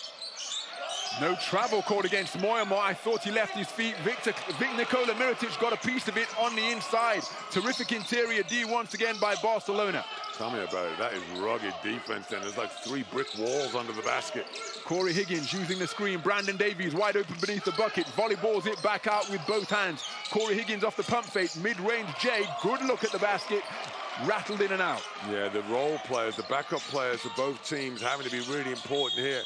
No travel called against Moyamor. I thought he left his feet. Nikola Mirotic got a piece of it on the inside. Terrific interior D once again by Barcelona. Tell me about it. That is rugged defense then. There's like 3 brick walls under the basket. Cory Higgins using the screen. Brandon Davies wide open beneath the bucket. Volleyballs it back out with both hands. Cory Higgins off the pump fake. Mid-range J. Good look at the basket. Rattled in and out. Yeah, the role players, the backup players for both teams having to be really important here.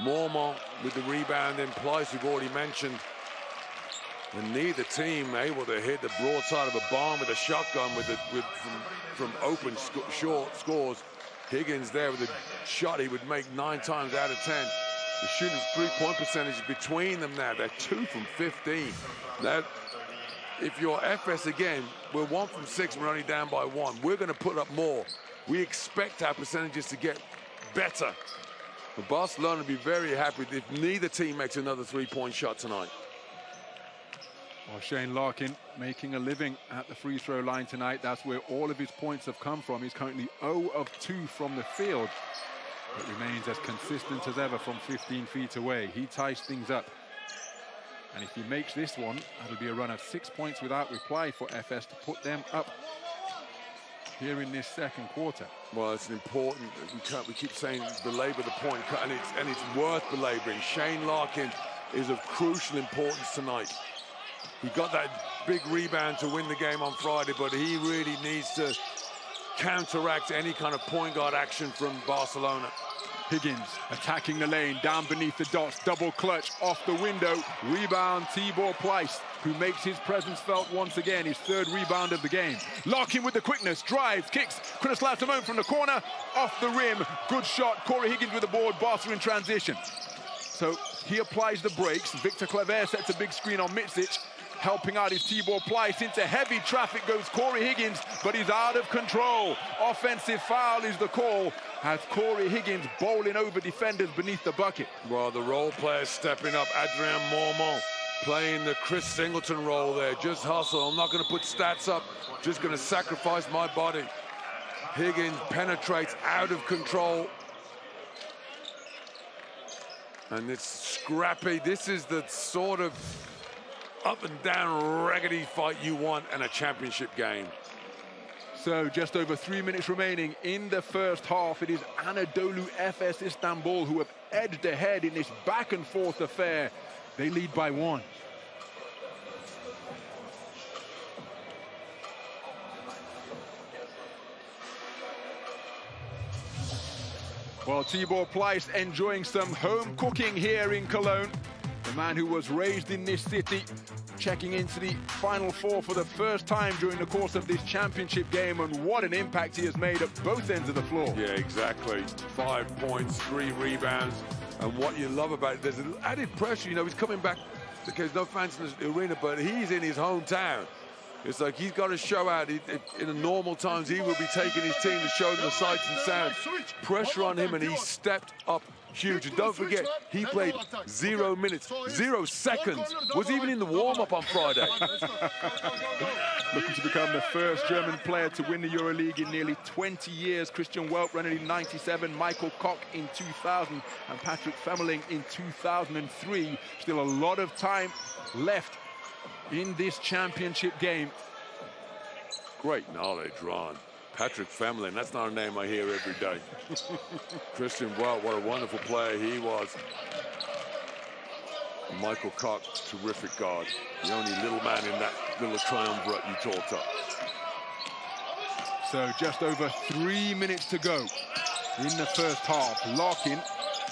Mormont with the rebound in Pleiss, we've already mentioned. And neither team able to hit the broadside of a barn with a shotgun from open short scores. Higgins there with a shot he would make 9 times out of 10. The shooting three-point percentage between them now. They're 2 from 15. Now, if you're FS again, we're 1 from 6, we're only down by 1. We're going to put up more. we expect our percentages to get better. But Barcelona will be very happy if neither team makes another three-point shot tonight. Well, Shane Larkin making a living at the free throw line tonight. That's where all of his points have come from. He's currently 0 of 2 from the field, but remains as consistent as ever from 15 feet away. He ties things up. And if he makes this one, that'll be a run of 6 points without reply for FS to put them up here in this second quarter. Well, it's important. We keep saying belabor the point, and it's worth belaboring. Shane Larkin is of crucial importance tonight. He got that big rebound to win the game on Friday, but he really needs to counteract any kind of point guard action from Barcelona. Higgins attacking the lane, down beneath the dots, double clutch, off the window, rebound, Tibor Pleiss, who makes his presence felt once again, his third rebound of the game. Larkin with the quickness, drives, kicks, Kyle Kuric from the corner, off the rim, good shot, Cory Higgins with the board, Barca in transition. So he applies the brakes, Victor Claver sets a big screen on Micic, helping out his Tibor Pleiss. Into heavy traffic goes Cory Higgins, but he's out of control. Offensive foul is the call, has Cory Higgins bowling over defenders beneath the bucket. Well, the role players stepping up. Adrien Mormont playing the Chris Singleton role there. Just hustle. I'm not going to put stats up. Just going to sacrifice my body. Higgins penetrates out of control. And it's scrappy. This is the sort of up and down raggedy fight you want in a championship game. So just over 3 minutes remaining in the first half. It is Anadolu Efes Istanbul who have edged ahead in this back and forth affair. They lead by 1. Well, Tibor Pleiss enjoying some home cooking here in Cologne. The man who was raised in this city, checking into the Final Four for the first time during the course of this championship game, and what an impact he has made at both ends of the floor. Yeah, exactly. 5 points, 3 rebounds, and what you love about it, there's an added pressure. You know, he's coming back, there's no fans in the arena, but he's in his hometown. It's like he's got to show out. In the normal times, he will be taking his team to show them the sights and sounds. Pressure on him, and he stepped up huge. And don't forget, he played 0 minutes, 0 seconds. Was even in the warm-up on Friday. Looking to become the first German player to win the EuroLeague in nearly 20 years. Christian Welp running in '97, Michael Koch in 2000, and Patrick Femmerling in 2003. Still a lot of time left in this championship game. Great knowledge, Ron. Patrick Femmerling, that's not a name I hear every day. Christian Welp, what a wonderful player he was. Michael Koch, terrific guard. The only little man in that little triumvirate you talked up. So just over 3 minutes to go in the first half. Larkin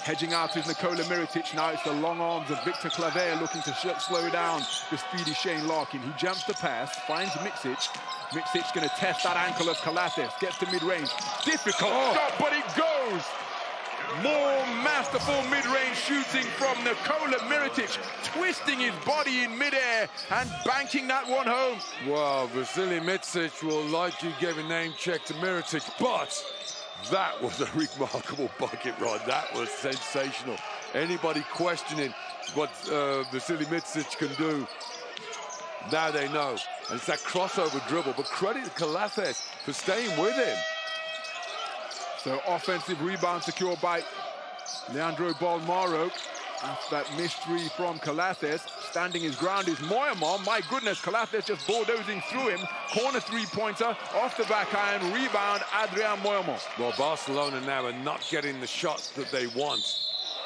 hedging out with Nikola Mirotic. Now it's the long arms of Victor Claver looking to slow down the speedy Shane Larkin. He jumps the pass, finds Micic. Micic's going to test that ankle of Calates. Gets to mid-range. Difficult shot, but it goes. More masterful mid-range shooting from Nikola Mirotic, twisting his body in mid-air and banking that one home. Well, Vasilije Micic will like to give a name check to Mirotic, but that was a remarkable bucket, Rod. That was sensational. Anybody questioning what Vasilije Micic can do, now they know. And it's that crossover dribble, but credit to Calates for staying with him. So offensive rebound secured by Leandro Bolmaro. After that missed three from Calates, standing his ground is Moyamon. My goodness, Calates just bulldozing through him. Corner three-pointer, off the back iron, rebound, Adrien Moyamon. Well, Barcelona now are not getting the shots that they want.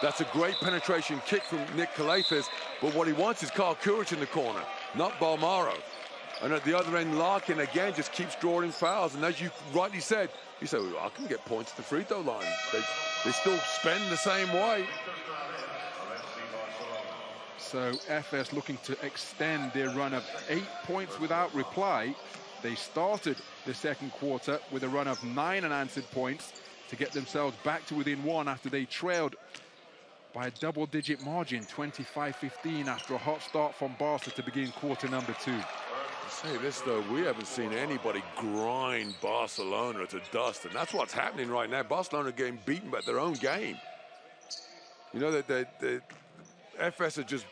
That's a great penetration kick from Nick Calates, but what he wants is Kyle Kuric in the corner, not Bolmaro. And at the other end, Larkin, again, just keeps drawing fouls. And as you rightly said, you say, well, I can get points at the free throw line. They still spend the same way. So FS looking to extend their run of 8 points without reply. They started the second quarter with a run of 9 unanswered points to get themselves back to within 1 after they trailed by a double-digit margin, 25-15, after a hot start from Barca to begin quarter number 2. Say this though, we haven't seen anybody grind Barcelona to dust, and that's what's happening right now. Barcelona getting beaten by their own game. You know that the FS are just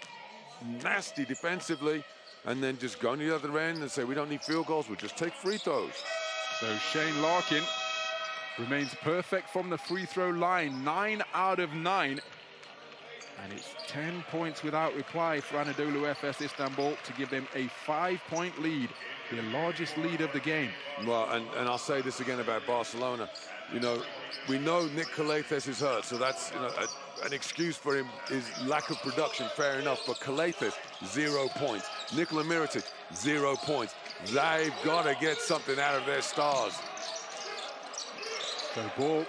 nasty defensively, and then just go on the other end and say we don't need field goals, we'll just take free throws. So Shane Larkin remains perfect from the free throw line, 9 out of 9. And it's 10 points without reply for Anadolu Efes Istanbul to give them a 5-point lead, the largest lead of the game. Well, and I'll say this again about Barcelona. You know, we know Nick Calathes is hurt, so that's, you know, an excuse for him is lack of production, fair enough. But Calathes, 0 points. Nikola Mirotic, 0 points. They've got to get something out of their stars. So ball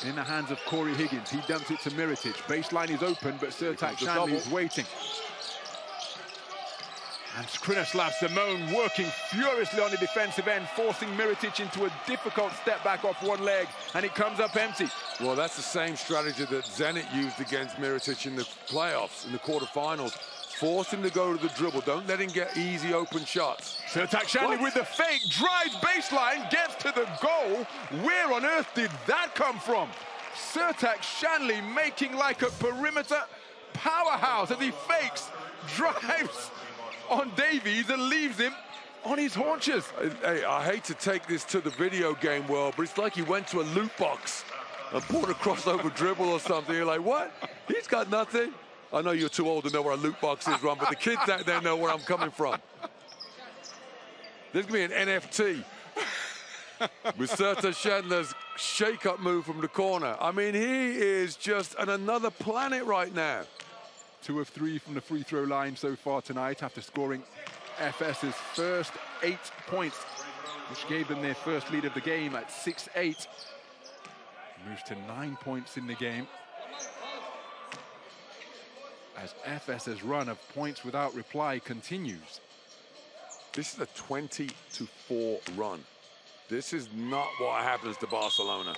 in the hands of Cory Higgins. He dumps it to Mirotic. Baseline is open, but Sertac Sanli is waiting. And Skrinislav Simone working furiously on the defensive end, forcing Mirotic into a difficult step back off one leg, and it comes up empty. Well, that's the same strategy that Zenit used against Mirotic in the playoffs, in the quarterfinals. Force him to go to the dribble. Don't let him get easy open shots. Sertac Sanli with the fake, drives baseline, gets to the goal. Where on earth did that come from? Sertac Sanli making like a perimeter powerhouse as he fakes, drives on Davies and leaves him on his haunches. Hey, I hate to take this to the video game world, but it's like he went to a loot box and pulled a crossover dribble or something. You're like, what? He's got nothing. I know you're too old to know where a loot box is, Ron, but the kids out there know where I'm coming from. There's going to be an NFT with Sertac Sanli's shake-up move from the corner. I mean, he is just on another planet right now. 2 of 3 from the free throw line so far tonight after scoring FS's first 8 points, which gave them their first lead of the game at 6-8. Moves to 9 points in the game, as FS's run of points without reply continues. This is a 20-4 run. This is not what happens to Barcelona.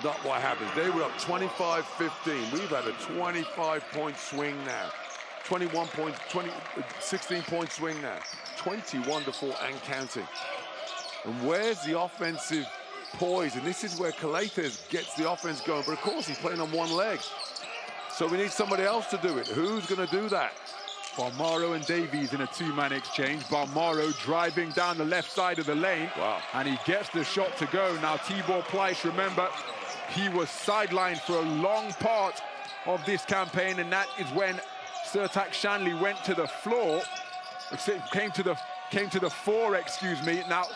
Not what happens. They were up 25-15. We've had a 25-point swing now. 21 points, 16-point swing now. 21-4 and counting. And where's the offensive poise? And this is where Calathes gets the offense going. But of course, he's playing on one leg. So we need somebody else to do it. Who's going to do that? Balmaro and Davies in a 2-man exchange. Balmaro driving down the left side of the lane. Wow. And he gets the shot to go. Now, Tibor Pleiss, remember, he was sidelined for a long part of this campaign, and that is when Sertac Sanli went to the floor. Came to the fore, excuse me. Now,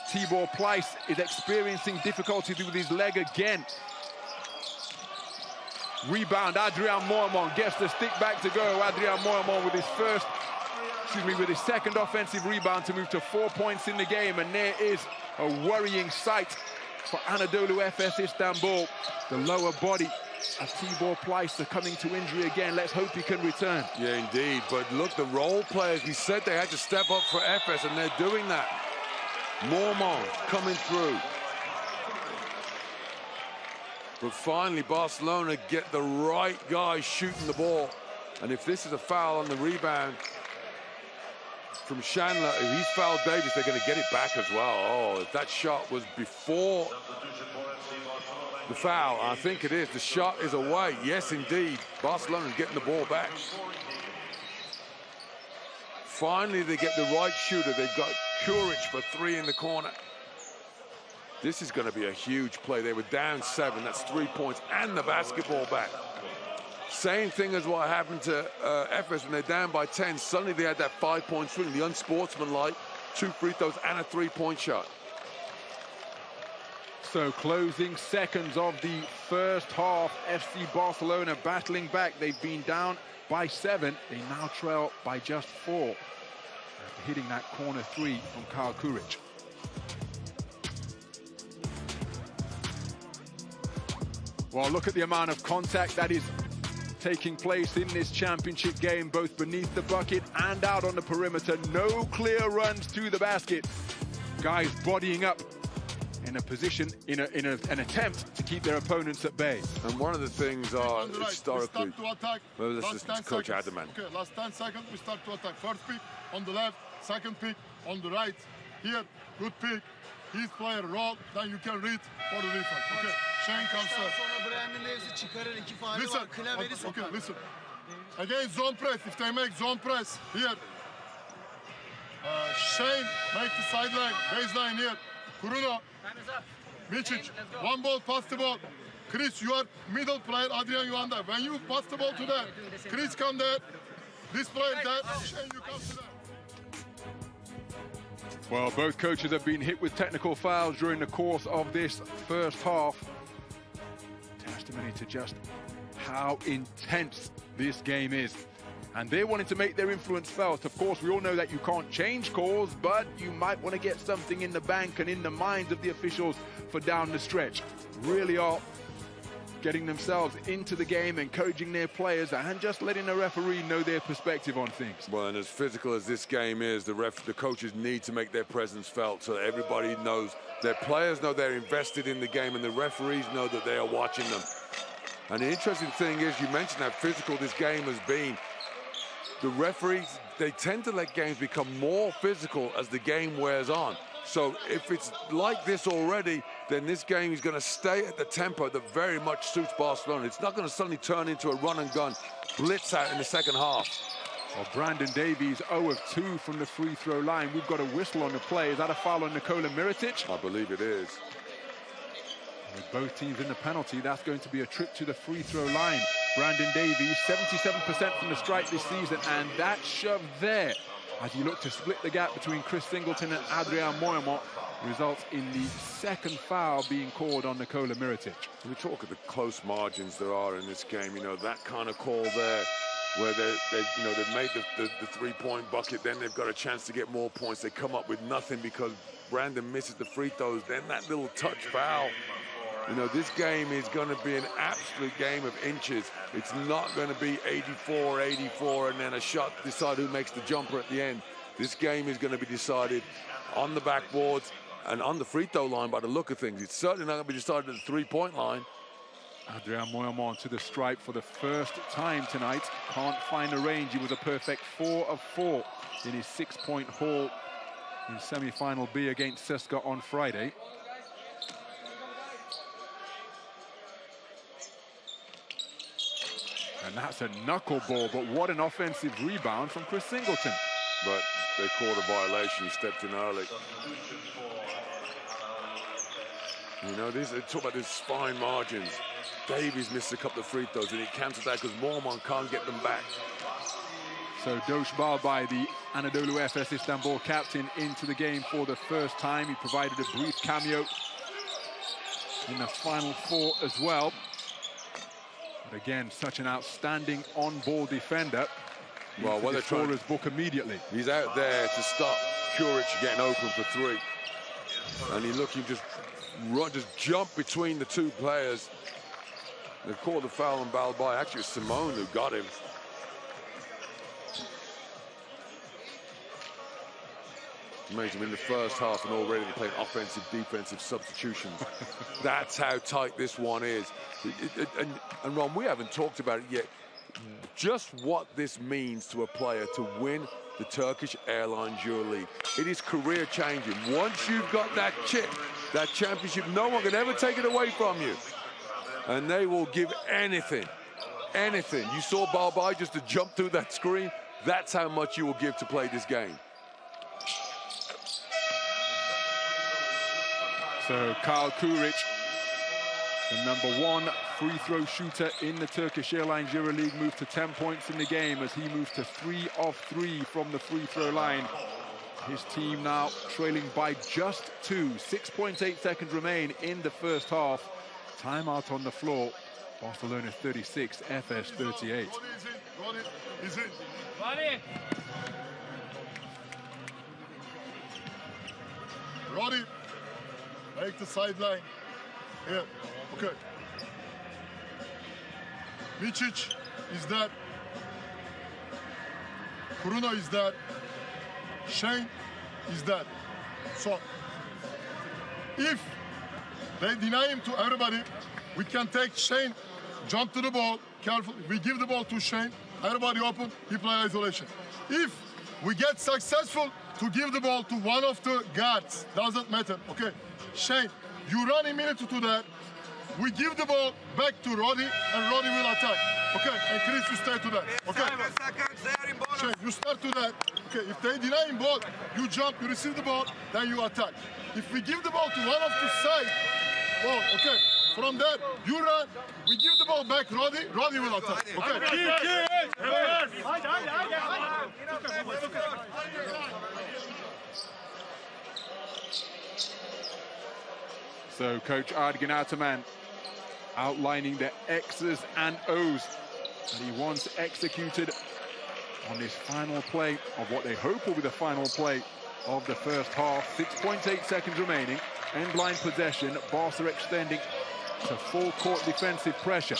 Tibor Pleiss is experiencing difficulties with his leg again. Rebound, Adrian Moerman gets the stick back to go. Adrian Moerman with his second offensive rebound to move to 4 points in the game. And there is a worrying sight for Anadolu Efes Istanbul. The lower body of Tibor Pleiss succumbing to injury again. Let's hope he can return. Yeah, indeed. But look, the role players, we said they had to step up for Efes, and they're doing that. Moerman coming through. But finally, Barcelona get the right guy shooting the ball. And if this is a foul on the rebound from Chandler, if he's fouled Davies, they're going to get it back as well. Oh, if that shot was before the foul, I think it is. The shot is away. Yes, indeed. Barcelona's getting the ball back. Finally, they get the right shooter. They've got Kuric for 3 in the corner. This is going to be a huge play. They were down 7. That's 3 points and the basketball back. Same thing as what happened to Efes when they're down by 10. Suddenly they had that 5-point swing, the unsportsmanlike, 2 free throws and a 3-point shot. So closing seconds of the first half, FC Barcelona battling back. They've been down by 7. They now trail by just 4 after hitting that corner 3 from Kyle Kuric. Well, look at the amount of contact that is taking place in this championship game, both beneath the bucket and out on the perimeter. No clear runs to the basket. Guys bodying up in a position, in an attempt to keep their opponents at bay. And one of the things are historically, we start to attack. well, this is Coach Ataman. Okay, last 10 seconds, we start to attack. First pick on the left, second pick on the right. Here, good pick. His player roll, then you can read for the defense. Okay, Shane comes first. Sonra Brandon Davies'i çıkarır, iki faali Listen, var, klaveri sokar. okay, listen. Again, zone press, if they make zone press, here. Shane, make the sideline, baseline here. Kuruno, Micic, one ball, pass the ball. Chris, you are middle player, Adrian, you are there. When you pass the ball to there, Chris come there, this player there, Shane, you come to there. Well, both coaches have been hit with technical fouls during the course of this first half. Testimony to just how intense this game is. And they're wanting to make their influence felt. Of course, we all know that you can't change calls, but you might want to get something in the bank and in the minds of the officials for down the stretch. Really are getting themselves into the game, encouraging their players, and just letting the referee know their perspective on things. Well, and as physical as this game is, the coaches need to make their presence felt so that everybody knows, their players know they're invested in the game, and the referees know that they are watching them. And the interesting thing is, you mentioned how physical this game has been. The referees, they tend to let games become more physical as the game wears on. So if it's like this already, then this game is going to stay at the tempo that very much suits Barcelona. It's not going to suddenly turn into a run-and-gun blitz out in the second half. Well, Brandon Davies 0 of 2 from the free throw line. We've got a whistle on the play. Is that a foul on Nikola Mirotic? I believe it is. With both teams in the penalty, that's going to be a trip to the free throw line. Brandon Davies, 77% from the stripe this season, and that shove there, as you look to split the gap between Chris Singleton and Adrian Moyamont, results in the second foul being called on Nikola Mirotic. We talk of the close margins there are in this game. You know, that kind of call there, where they've made the three-point bucket, then they've got a chance to get more points. They come up with nothing because Brandon misses the free throws. Then that little touch foul. You know, this game is going to be an absolute game of inches. It's not going to be 84-84 and then a shot to decide who makes the jumper at the end. This game is going to be decided on the backboards and on the free throw line by the look of things. It's certainly not going to be decided at the three-point line. Adrian Moyamont to the stripe for the first time tonight. Can't find the range. He was a perfect 4 of 4 in his 6-point haul in semi-final B against CSKA on Friday. And that's a knuckleball, but what an offensive rebound from Chris Singleton. But they called a violation. He stepped in early. You know, they talk about these fine margins. Davies missed a couple of free throws, and he cancelled that because Moyamont can't get them back. So Doshbal by the Anadolu Efes Istanbul captain into the game for the first time. He provided a brief cameo in the Final Four as well. But again, such an outstanding on-ball defender. Well, what they're trying to book immediately. He's out there to stop Kuric getting open for three, and he just jump between the two players. They called the foul on Balbai. Actually, it's Simone who got him. Amazing, in the first half and already they're playing offensive, defensive substitutions. That's how tight this one is. And Ron, we haven't talked about it yet. Just what this means to a player to win the Turkish Airlines EuroLeague. It is career changing. Once you've got that chip, that championship, no one can ever take it away from you. And they will give anything, anything. You saw Balbai just to jump through that screen. That's how much you will give to play this game. So Kyle Kuric, the #1 free throw shooter in the Turkish Airlines EuroLeague, moved to 10 points in the game as he moves to 3 of 3 from the free throw line. His team now trailing by just 2. 6.8 seconds remain in the first half. Timeout on the floor. Barcelona 36, Efes 38. He's in. Roddy, make the sideline. Here, okay. Micic is that. Kuruno is that. Shane is that. So, if they deny him to everybody, we can take Shane, jump to the ball, careful. We give the ball to Shane, everybody open, he play isolation. If we get successful, to give the ball to one of the guards. Doesn't matter, okay? Shane, you run immediately to that. We give the ball back to Roddy, and Roddy will attack. Okay, and Chris, you stay to that. Okay? Shane, you start to that. Okay, if they deny him ball, you jump, you receive the ball, then you attack. If we give the ball to one of the side, ball, okay? From that, you run, we give the ball back, Roddy, Roddy will attack. Okay? So Coach Ergin Ataman outlining the X's and O's that he wants executed on this final play of what they hope will be the final play of the first half. 6.8 seconds remaining. End line possession. Barca extending to full court defensive pressure.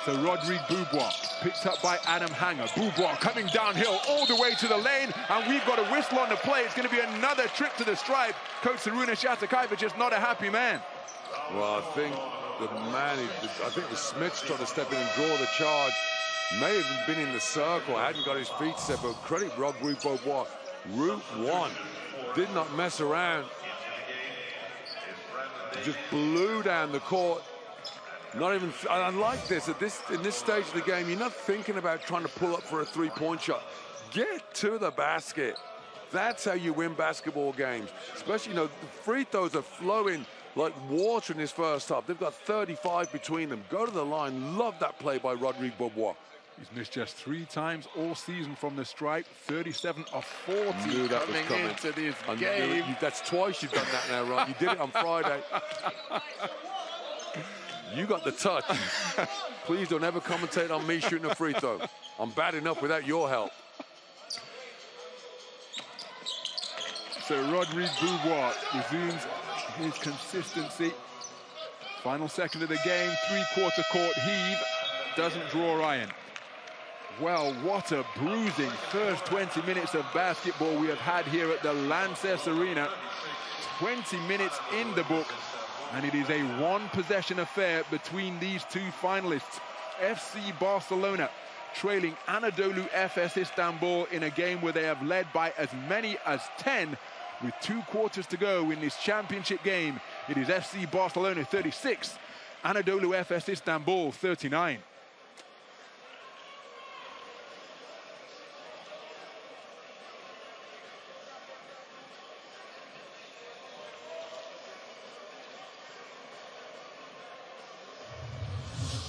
So Rodrigue Beaubois picked up by Adam Hanger. Beaubois coming downhill all the way to the lane, and we've got a whistle on the play. It's going to be another trip to the stripe. Coach Saruna Shatakaiva is not a happy man. Well, I think the Smith's trying to step in and draw the charge. May have even been in the circle, hadn't got his feet set, but credit Rodrigue Beaubois. Route one, did not mess around. Just blew down the court. Not even, I like this, in this stage of the game, you're not thinking about trying to pull up for a three-point shot. Get to the basket. That's how you win basketball games. Especially, the free throws are flowing like water in this first half. They've got 35 between them. Go to the line. Love that play by Rodrigue Beaubois. He's missed just 3 times all season from the stripe. 37 of 40 knew that was coming into this game. That's twice you've done that now, Ron. You did it on Friday. You got the touch. Please don't ever commentate on me shooting a free throw. I'm bad enough without your help. So Rodrigue Beaubois resumes his consistency. Final second of the game, 3/4 court heave. Doesn't draw iron. Well, what a bruising first 20 minutes of basketball we have had here at the Lanxess Arena. 20 minutes in the book, and it is a one-possession affair between these two finalists. FC Barcelona trailing Anadolu Efes Istanbul in a game where they have led by as many as 10 with 2 quarters to go in this championship game. It is FC Barcelona 36, Anadolu Efes Istanbul 39.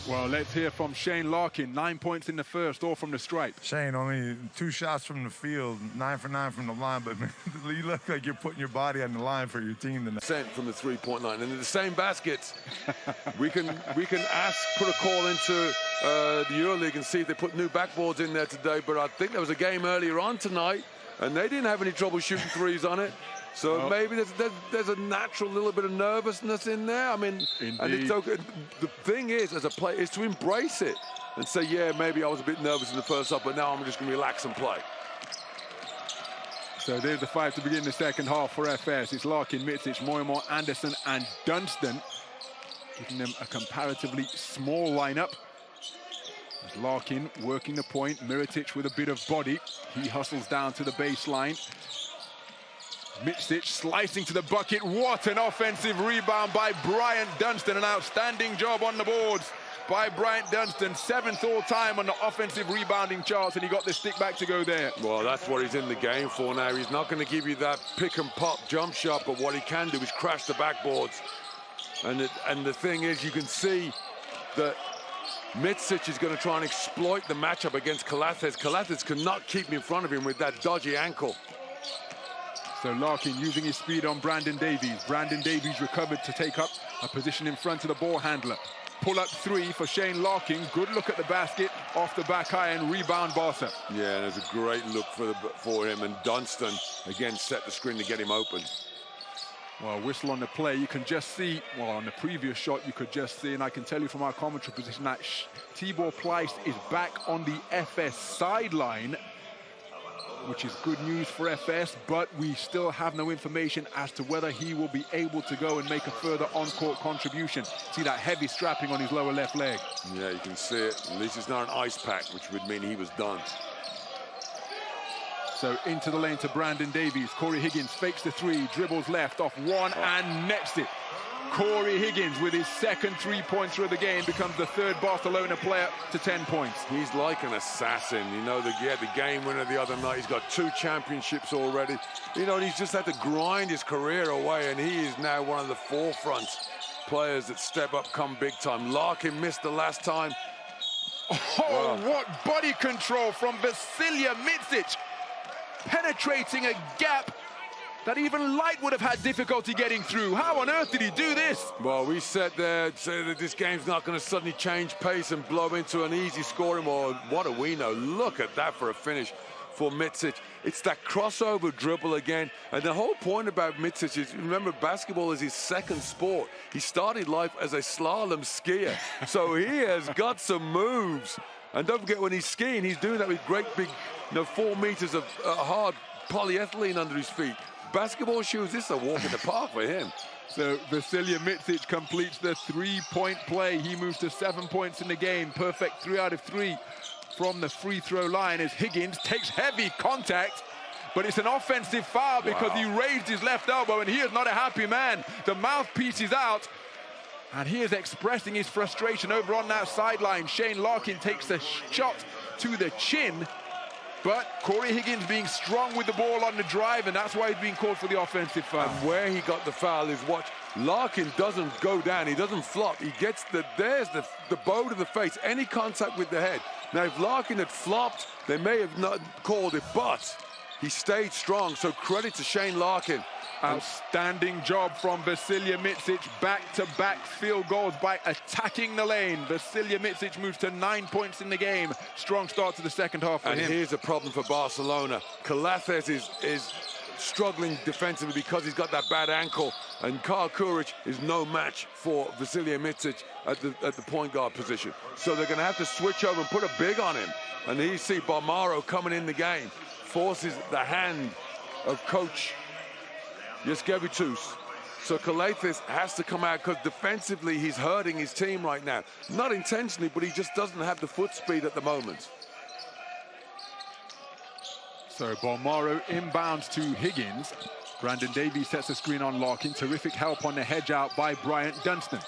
Well, let's hear from Shane Larkin. 9 points in the first, all from the stripe. Shane, only 2 shots from the field, 9 for 9 from the line, but man, you look like you're putting your body on the line for your team tonight. Sent from the three-point line, and in the same baskets, we can put a call into the EuroLeague and see if they put new backboards in there today. But I think there was a game earlier on tonight, and they didn't have any trouble shooting threes on it. So maybe there's a natural little bit of nervousness in there. I mean, indeed. And it's okay. The thing is, as a player, is to embrace it and say, yeah, maybe I was a bit nervous in the first half, but now I'm just going to relax and play. So there's the 5 to begin the second half for FS. It's Larkin, Micic, Moimor, Anderson, and Dunstan, giving them a comparatively small lineup. As Larkin working the point, Mirotic with a bit of body. He hustles down to the baseline. Micic slicing to the bucket. What an offensive rebound by Bryant Dunstan. An outstanding job on the boards by Bryant Dunstan. 7th all-time on the offensive rebounding charts, and he got the stick back to go there. Well, that's what he's in the game for now. He's not going to give you that pick-and-pop jump shot, but what he can do is crash the backboards. And the thing is, you can see that Micic is going to try and exploit the matchup against Calathes. Calathes cannot keep in front of him with that dodgy ankle. So Larkin using his speed on Brandon Davies. Brandon Davies recovered to take up a position in front of the ball handler. Pull-up 3 for Shane Larkin. Good look at the basket, off the back iron, rebound Barca. Yeah, and there's a great look for him, and Dunstan, again, set the screen to get him open. Well, whistle on the play. You can just see, well, on the previous shot, you could just see, and I can tell you from our commentary position that Tibor Pleiss is back on the FS sideline, which is good news for FS, but we still have no information as to whether he will be able to go and make a further on-court contribution. See that heavy strapping on his lower left leg. Yeah, you can see it. At least it's not an ice pack, which would mean he was done. So into the lane to Brandon Davies. Cory Higgins fakes the three, dribbles left off one and nets it. Cory Higgins, with his second three-pointer of the game, becomes the third Barcelona player to 10 points. He's like an assassin. You know, he had the game winner the other night. He's got 2 championships already. You know, he's just had to grind his career away, and he is now one of the forefront players that step up come big time. Larkin missed the last time. Oh, what body control from Vasilije Micic, penetrating a gap that even Light would have had difficulty getting through. How on earth did he do this? Well, we said that this game's not going to suddenly change pace and blow into an easy scoring. Well, what do we know? Look at that for a finish for Micic. It's that crossover dribble again. And the whole point about Micic is, remember, basketball is his second sport. He started life as a slalom skier. So he has got some moves. And don't forget, when he's skiing, he's doing that with great big, 4 meters of hard polyethylene under his feet. Basketball shoes, this is a walk in the park for him. So Vasilije Micic completes the three-point play. He moves to 7 points in the game. Perfect 3 out of 3 from the free throw line as Higgins takes heavy contact, but it's an offensive foul because he raised his left elbow, and he is not a happy man. The mouthpiece is out, and he is expressing his frustration over on that sideline. Shane Larkin takes a shot to the chin, but Cory Higgins being strong with the ball on the drive, and that's why he's being called for the offensive foul. And where he got the foul is, watch, Larkin doesn't go down, he doesn't flop. He gets there's the bow to the face, any contact with the head. Now, if Larkin had flopped, they may have not called it, but he stayed strong, so credit to Shane Larkin. Outstanding job from Vasilije Micic. Back-to-back field goals by attacking the lane. Vasilije Micic moves to 9 points in the game. Strong start to the second half for him. And here's a problem for Barcelona. Lanxess is struggling defensively because he's got that bad ankle, and Kyle Kuric is no match for Vasilije Micic at the point guard position. So they're going to have to switch over and put a big on him. And here you see Bolmaro coming in the game, forces the hand of coach Jaskevičius. So Lanxess has to come out because defensively he's hurting his team right now. Not intentionally, but he just doesn't have the foot speed at the moment. So Bolmaro inbounds to Higgins. Brandon Davies sets a screen on Larkin. Terrific help on the hedge out by Bryant Dunstan.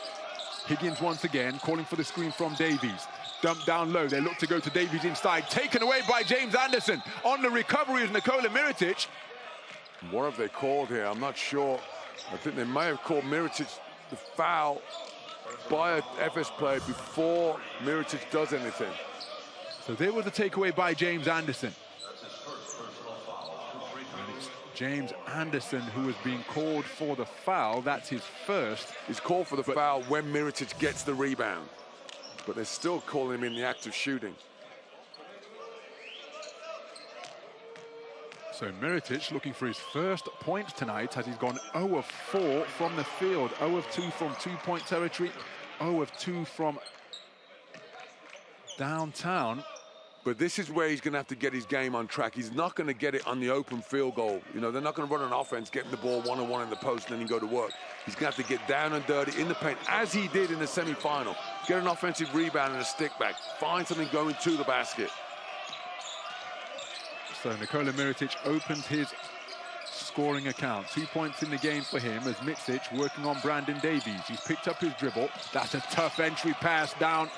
Higgins once again calling for the screen from Davies. Dumped down low. They look to go to Davies inside. Taken away by James Anderson. On the recovery is Nikola Mirotic. What have they called here? I'm not sure. I think they may have called Mirotic the foul by a FS player before Mirotic does anything. So there was a takeaway by James Anderson. And it's James Anderson who is being called for the foul. That's his first. He's called for the foul when Mirotic gets the rebound. But they're still calling him in the act of shooting. So Mirotic looking for his first points tonight as he's gone 0 of 4 from the field. 0 of 2 from two-point territory. 0 of 2 from downtown. But this is where he's going to have to get his game on track. He's not going to get it on the open field goal. You know, they're not going to run an offense, getting the ball one-on-one in the post and then go to work. He's going to have to get down and dirty in the paint, as he did in the semi-final. Get an offensive rebound and a stick back. Find something going to the basket. So Nikola Mirotic opens his scoring account. 2 points in the game for him as Micic working on Brandon Davies. He's picked up his dribble. That's a tough entry pass down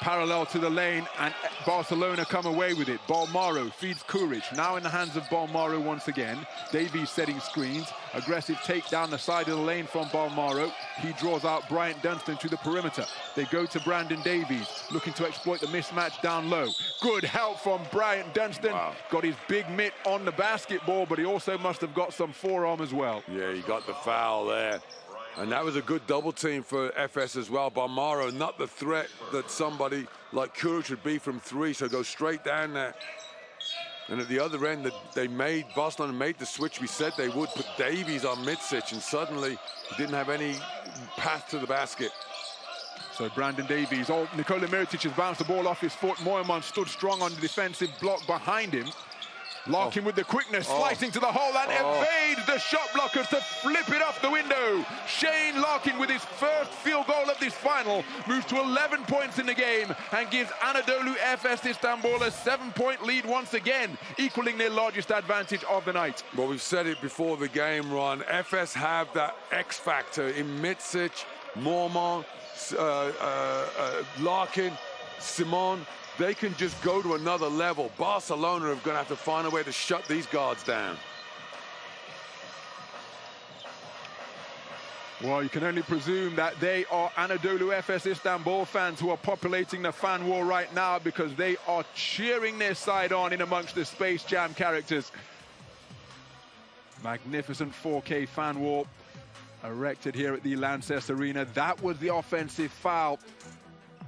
parallel to the lane, and Barcelona come away with it. Bolmaro feeds Kuric. Now in the hands of Bolmaro once again. Davies setting screens. Aggressive take down the side of the lane from Bolmaro. He draws out Bryant Dunstan to the perimeter. They go to Brandon Davies, looking to exploit the mismatch down low. Good help from Bryant Dunstan. Wow. Got his big mitt on the basketball, but he also must have got some forearm as well. Yeah, he got the foul there. And that was a good double team for FS as well. Bolmaro, not the threat that somebody like Kuric would be from 3, so go straight down there. And at the other end, Barcelona made the switch we said they would, put Davies on Micic, and suddenly he didn't have any path to the basket. So Brandon Davies, Nikola Mirotic has bounced the ball off his foot. Moerman stood strong on the defensive block behind him. Larkin with the quickness, slicing to the hole and evades the shot blockers to flip it off the window. Shane Larkin with his first field goal of this final moves to 11 points in the game and gives Anadolu Efes Istanbul a 7-point lead once again, equaling their largest advantage of the night. Well, we've said it before the game, Ron. Efes have that X factor in Micic, Mormon, Larkin, Simon. They can just go to another level. Barcelona are going to have to find a way to shut these guards down. Well, you can only presume that they are Anadolu Efes Istanbul fans who are populating the fan wall right now, because they are cheering their side on in amongst the Space Jam characters. Magnificent 4K fan wall erected here at the Lanxess Arena. That was the offensive foul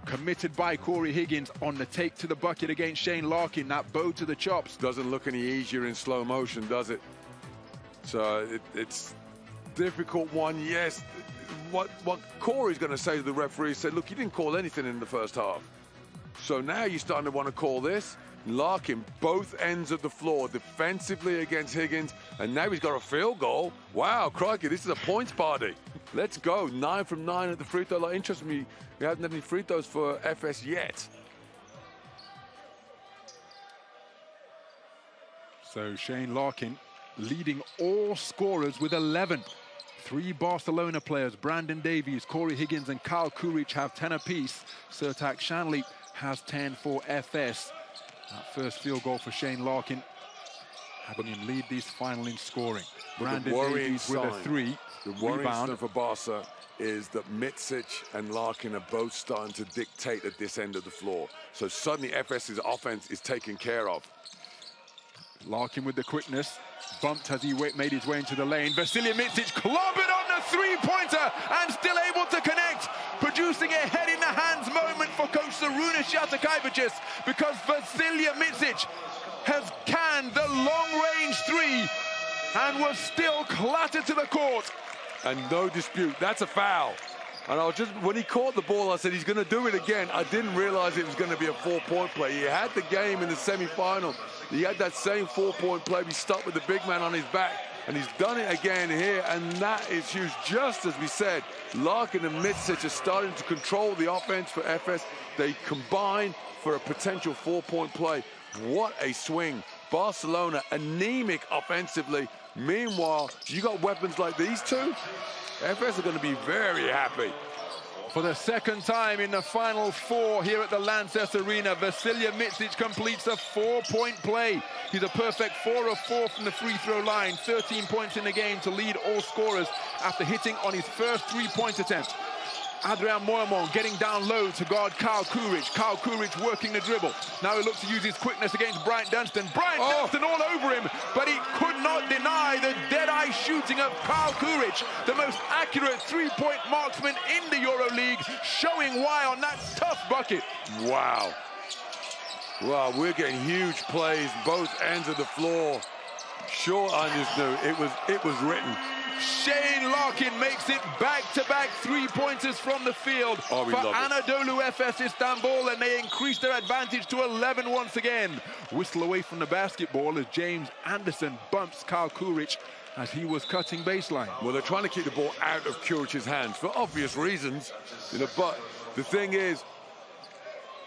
committed by Cory Higgins on the take to the bucket against Shane Larkin. That bow to the chops. Doesn't look any easier in slow motion, does it? So it's difficult one, yes. What Cory's going to say to the referee is, say, look, you didn't call anything in the first half. So now you're starting to want to call this. Larkin, both ends of the floor, defensively against Higgins, and now he's got a field goal. Wow, crikey, this is a points party. Let's go, 9 from 9 at the free throw line. Interests me, we haven't had any free throws for FS yet. So Shane Larkin leading all scorers with 11. 3 Barcelona players, Brandon Davies, Cory Higgins and Kyle Kuric have 10 apiece. Sertac Sanli has 10 for FS. That first field goal for Shane Larkin, having him lead this final in scoring. Brandon Davies with a 3. The worrying sign for Barca is that Micic and Larkin are both starting to dictate at this end of the floor. So suddenly FS's offense is taken care of. Larkin with the quickness, bumped as he made his way into the lane. Vasilije Micic clobbered on the three-pointer and still able to connect, producing a head-in-the-hands moment for coach Sarunas Jatakaivicis, because Vasilije Micic has canned the long-range 3 and was still clattered to the court. And no dispute, that's a foul. And I was just, when he caught the ball, I said, he's going to do it again. I didn't realize it was going to be a 4-point play. He had the game in the semi-final. He had that same 4-point play. He stuck with the big man on his back, and he's done it again here, and that is huge. Just as we said, Larkin and Micic are starting to control the offense for FS. They combine for a potential 4-point play. What a swing. Barcelona anemic offensively. Meanwhile, you got weapons like these two, FS are going to be very happy. For the second time in the Final Four here at the Lanxess Arena, Vasilije Micic completes a 4-point play. He's a perfect 4 of 4 from the free throw line, 13 points in the game to lead all scorers after hitting on his first 3-point attempt. Adrian Moerman getting down low to guard Kyle Kuric. Kyle Kuric working the dribble. Now he looks to use his quickness against Bryant Dunstan. Bryant Dunstan all over him, but he could not deny the dead-eye shooting of Kyle Kuric, the most accurate 3-point marksman in the EuroLeague, showing why on that tough bucket. Wow. Wow, we're getting huge plays, both ends of the floor. Sure, I just knew it was written. Shane Larkin makes it back-to-back 3-pointers from the field for Anadolu Efes Istanbul, and they increase their advantage to 11 once again. Whistle away from the basketball as James Anderson bumps Kyle Kuric as he was cutting baseline. Well, they're trying to keep the ball out of Kuric's hands for obvious reasons, but the thing is,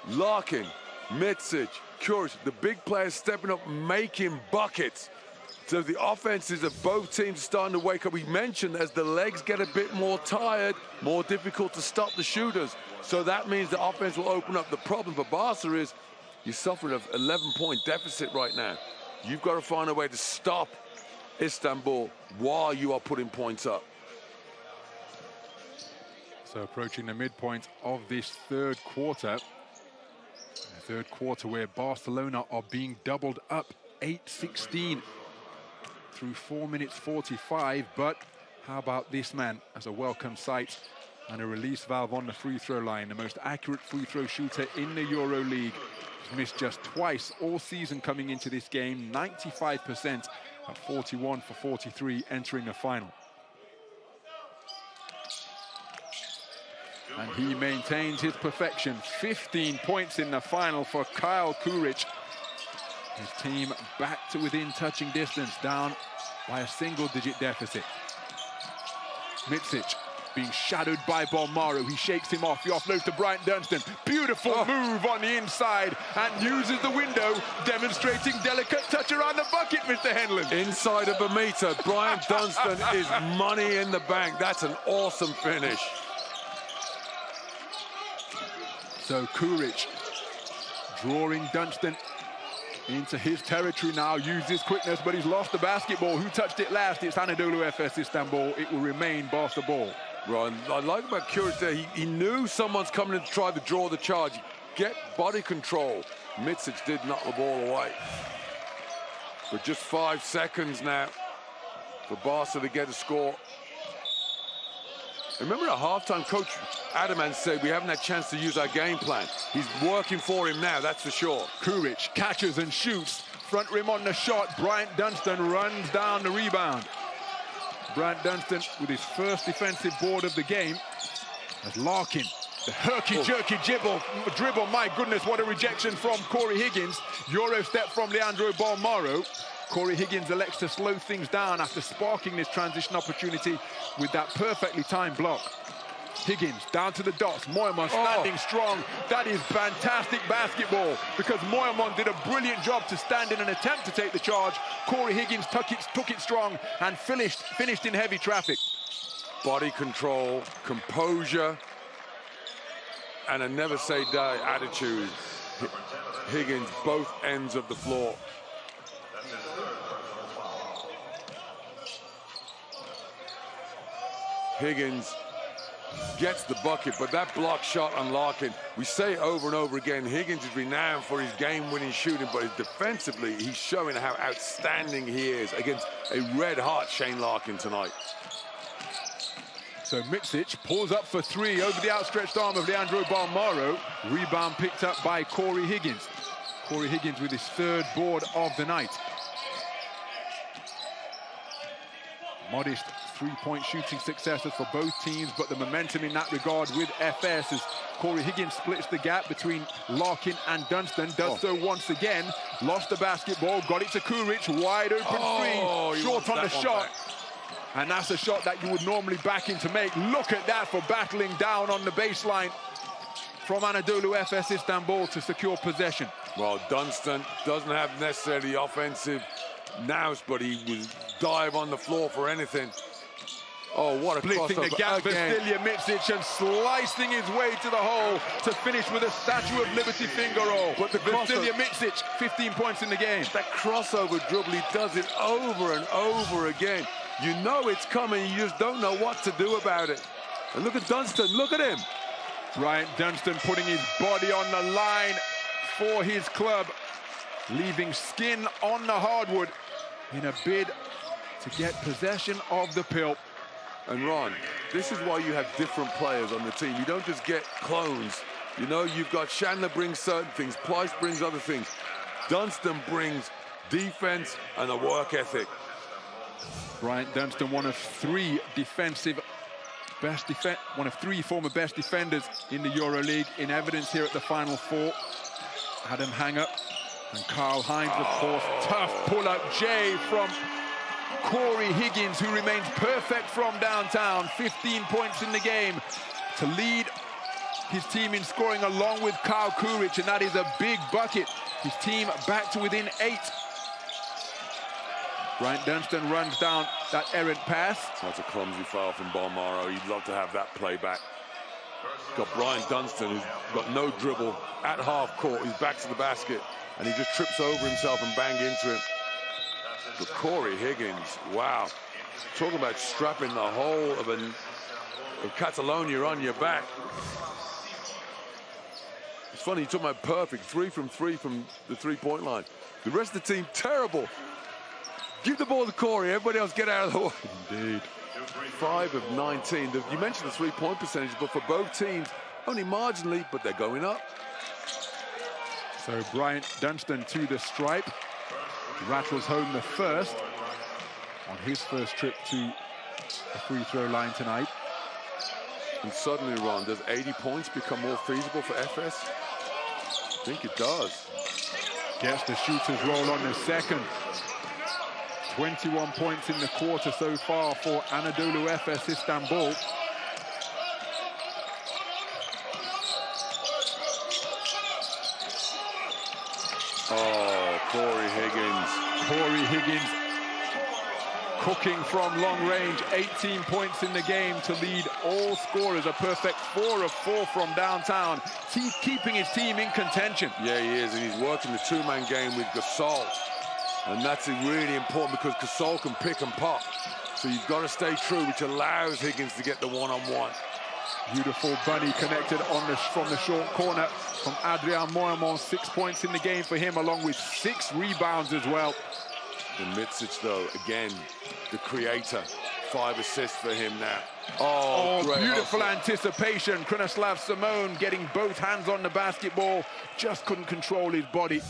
Larkin, Micic, Kuric, the big players stepping up, making buckets. So the offenses of both teams are starting to wake up. We mentioned as the legs get a bit more tired, more difficult to stop the shooters. So that means the offense will open up. The problem for Barca is you're suffering an 11-point deficit right now. You've got to find a way to stop Istanbul while you are putting points up. So approaching the midpoint of this third quarter. The third quarter where Barcelona are being doubled up 8-16. Through 4 minutes 45, but how about this man as a welcome sight and a release valve on the free throw line, the most accurate free throw shooter in the EuroLeague. He's missed just twice all season coming into this game, 95% at 41 for 43 entering the final. And he maintains his perfection, 15 points in the final for Kyle Kuric. His team back to within touching distance, down by a single-digit deficit. Micic being shadowed by Bolmaro. He shakes him off. He offloads to Bryant Dunstan. Beautiful move on the inside and uses the window, demonstrating delicate touch around the bucket, Mr. Henlon. Inside of a meter, Bryant Dunstan is money in the bank. That's an awesome finish. So Kuric drawing Dunstan into his territory now, uses quickness, but he's lost the basketball. Who touched it last? It's Anadolu Efes Istanbul. It will remain Barca ball. Right, I like about Kuric there, he knew someone's coming in to try to draw the charge. Get body control. Micic did knock the ball away. But just 5 seconds now for Barca to get a score. Remember at halftime, Coach Ataman said we haven't had a chance to use our game plan. He's working for him now, that's for sure. Kuric catches and shoots. Front rim on the shot. Bryant Dunstan runs down the rebound. Bryant Dunstan with his first defensive board of the game. As Larkin, the herky-jerky dribble. My goodness, what a rejection from Cory Higgins. Euro step from Leandro Bolmaro. Cory Higgins elects to slow things down after sparking this transition opportunity with that perfectly timed block. Higgins down to the dots. Moerman standing strong. That is fantastic basketball because Moerman did a brilliant job to stand in and attempt to take the charge. Cory Higgins took it strong and finished in heavy traffic. Body control, composure, and a never say die attitude. Higgins, both ends of the floor. Higgins gets the bucket, but that block shot on Larkin, we say over and over again, Higgins is renowned for his game-winning shooting, but defensively, he's showing how outstanding he is against a red-hot Shane Larkin tonight. So Micic pulls up for three over the outstretched arm of Leandro Bolmaro. Rebound picked up by Cory Higgins. Cory Higgins with his third board of the night. Modest three-point shooting successes for both teams, but the momentum in that regard with FS as Cory Higgins splits the gap between Larkin and Dunstan. Does so once again. Lost the basketball, got it to Kuric, wide open three, short on the shot. And that's a shot that you would normally back in to make. Look at that for battling down on the baseline from Anadolu Efes Istanbul to secure possession. Well, Dunstan doesn't have necessarily offensive nous, but he will dive on the floor for anything. Oh, what a crossover. Splitting the gap, Vasilije Micic, and slicing his way to the hole to finish with a Statue of Liberty finger roll. But the Vasilije Micic, 15 points in the game. That crossover dribble, he does it over and over again. You know it's coming, you just don't know what to do about it. And look at Dunstan, look at him. Bryant Dunstan putting his body on the line for his club, leaving skin on the hardwood in a bid to get possession of the pill. And Ron, this is why you have different players on the team. You don't just get clones. You know, you've got Chandler brings certain things, Plyce brings other things. Dunstan brings defense and a work ethic. Bryant Dunstan, one of three former best defenders in the EuroLeague, in evidence here at the Final Four. Adam Hanger and Karl Heinz, of course. Tough pull-up J from Cory Higgins, who remains perfect from downtown. 15 points in the game to lead his team in scoring along with Kyle Kuric, and that is a big bucket. His team back to within 8. Bryant Dunstan runs down that errant pass. That's a clumsy foul from Bolmaro. You'd love to have that play back. Got Bryant Dunstan, who's got no dribble at half court. He's back to the basket, and he just trips over himself and bang into it. But Cory Higgins, wow. Talking about strapping the whole of Catalonia on your back. It's funny, you're talking about perfect. 3 from 3 from the three-point line. The rest of the team, terrible. Give the ball to Cory, everybody else get out of the way. Indeed. 5 of 19. You mentioned the three-point percentage, but for both teams, only marginally, but they're going up. So Bryant Dunstan to the stripe. Rattles home the first on his first trip to the free throw line tonight. And suddenly, Ron, does 80 points become more feasible for FS? I think it does. Gets the shooter's roll on the second. 21 points in the quarter so far for Anadolu Efes Istanbul. Oh, Cory Higgins. Cory Higgins cooking from long range. 18 points in the game to lead all scorers. A perfect 4 of 4 from downtown. Keeping his team in contention. Yeah, he is, and he's working the two-man game with Gasol. And that's really important because Gasol can pick and pop. So you've got to stay true, which allows Higgins to get the one-on-one. Beautiful bunny connected on from the short corner from Adrian Moerman. 6 points in the game for him, along with 6 rebounds as well. And Micic, though, again, the creator. 5 assists for him now. Oh, beautiful anticipation. Krunoslav Simone getting both hands on the basketball. Just couldn't control his body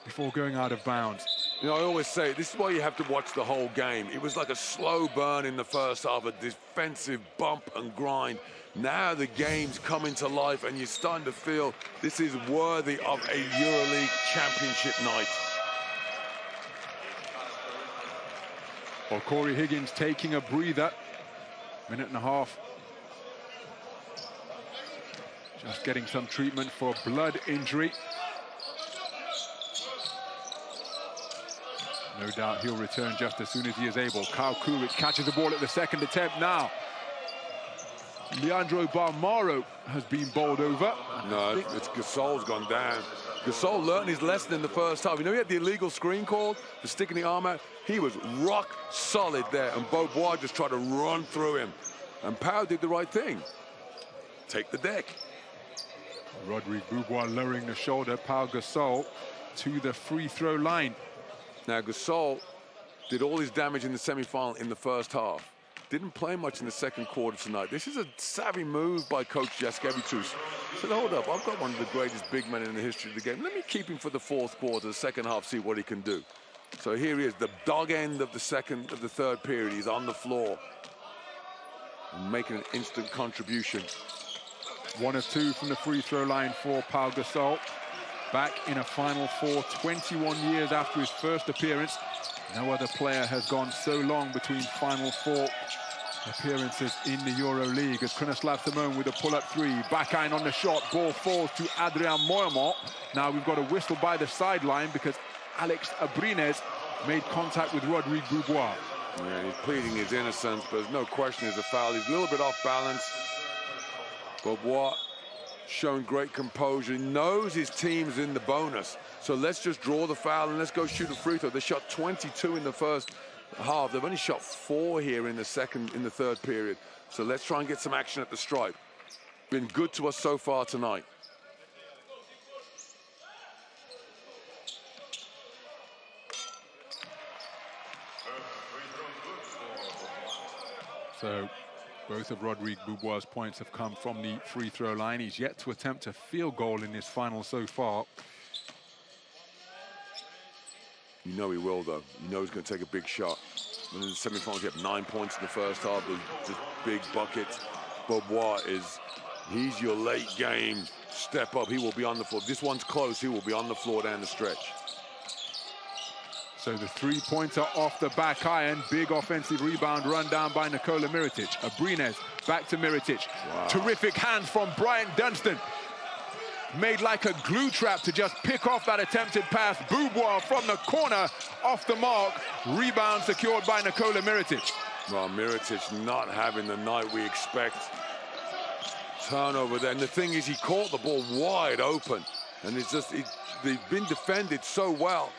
before going out of bounds. You know, I always say, this is why you have to watch the whole game. It was like a slow burn in the first half, a defensive bump and grind. Now the game's coming to life, and you're starting to feel this is worthy of a EuroLeague championship night. Well, Cory Higgins taking a breather. Minute and a half. Just getting some treatment for a blood injury. No doubt he'll return just as soon as he is able. Kyle Kuric catches the ball at the second attempt now. Leandro Barmaro has been bowled over. No, it's Gasol's gone down. Gasol learned his lesson in the first half. You know, he had the illegal screen called for sticking the arm out. He was rock solid there, and Beaubois just tried to run through him. And Pau did the right thing. Take the deck. Rodrigue Beaubois lowering the shoulder. Pau Gasol to the free throw line. Now, Gasol did all his damage in the semi-final in the first half. Didn't play much in the second quarter tonight. This is a savvy move by Coach Jaskevicius. Said, hold up, I've got one of the greatest big men in the history of the game. Let me keep him for the fourth quarter, the second half, see what he can do. So here he is, the dog end of the third period. He's on the floor, making an instant contribution. 1 of 2 from the free throw line for Pau Gasol. Back in a Final Four 21 years after his first appearance. No other player has gone so long between Final Four appearances in the EuroLeague. As Krunoslav Simone with a pull-up 3. Back iron on the shot. Ball falls to Adrian Moerman. Now we've got a whistle by the sideline because Alex Abrines made contact with Rodrigue Beaubois. Yeah, he's pleading his innocence, but there's no question it's a foul. He's a little bit off balance. Beaubois showing great composure. He knows his team's in the bonus. So let's just draw the foul and let's go shoot a free throw. They shot 22 in the first half. They've only shot 4 here in the third period. So let's try and get some action at the stripe. Been good to us so far tonight. So both of Rodrigue Beaubois' points have come from the free throw line. He's yet to attempt a field goal in this final so far. You know he will, though. You know he's going to take a big shot. In the semifinals, you have 9 points in the first half. Those just big buckets. Beaubois he's your late game step up. He will be on the floor. If this one's close, he will be on the floor down the stretch. So the three-pointer off the back iron. Big offensive rebound run down by Nikola Mirotic. Abrines back to Mirotic. Wow. Terrific hands from Bryant Dunstan. Made like a glue trap to just pick off that attempted pass. Beaubois from the corner, off the mark. Rebound secured by Nikola Mirotic. Well, Mirotic not having the night we expect. Turnover there. And the thing is, he caught the ball wide open. And it's just, they've been defended so well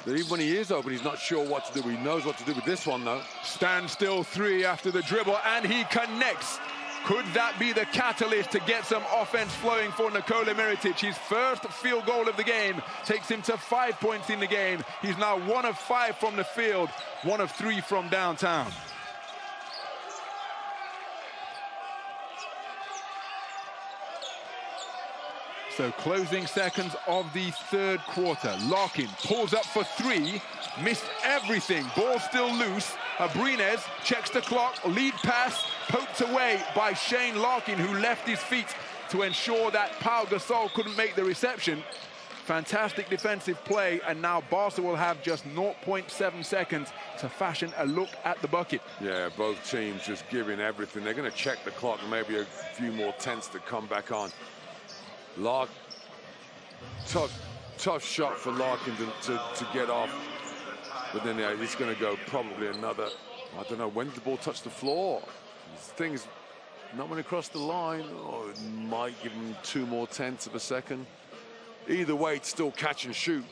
that even when he is open, he's not sure what to do. He knows what to do with this one, though. Standstill 3 after the dribble, and he connects. Could that be the catalyst to get some offense flowing for Nikola Mirotic? His first field goal of the game takes him to 5 points in the game. He's now 1 of 5 from the field, 1 of 3 from downtown. So closing seconds of the third quarter. Larkin pulls up for 3, missed everything. Ball still loose. Abrines checks the clock, lead pass, poked away by Shane Larkin, who left his feet to ensure that Pau Gasol couldn't make the reception. Fantastic defensive play, and now Barca will have just 0.7 seconds to fashion a look at the bucket. Yeah, both teams just giving everything. They're going to check the clock and maybe a few more tenths to come back on. Tough shot for Larkin to get off. But then it's going to go probably another, I don't know, when did the ball touch the floor? This thing's not going to cross the line, or it might give him 2 more tenths of a second. Either way, it's still catch and shoot.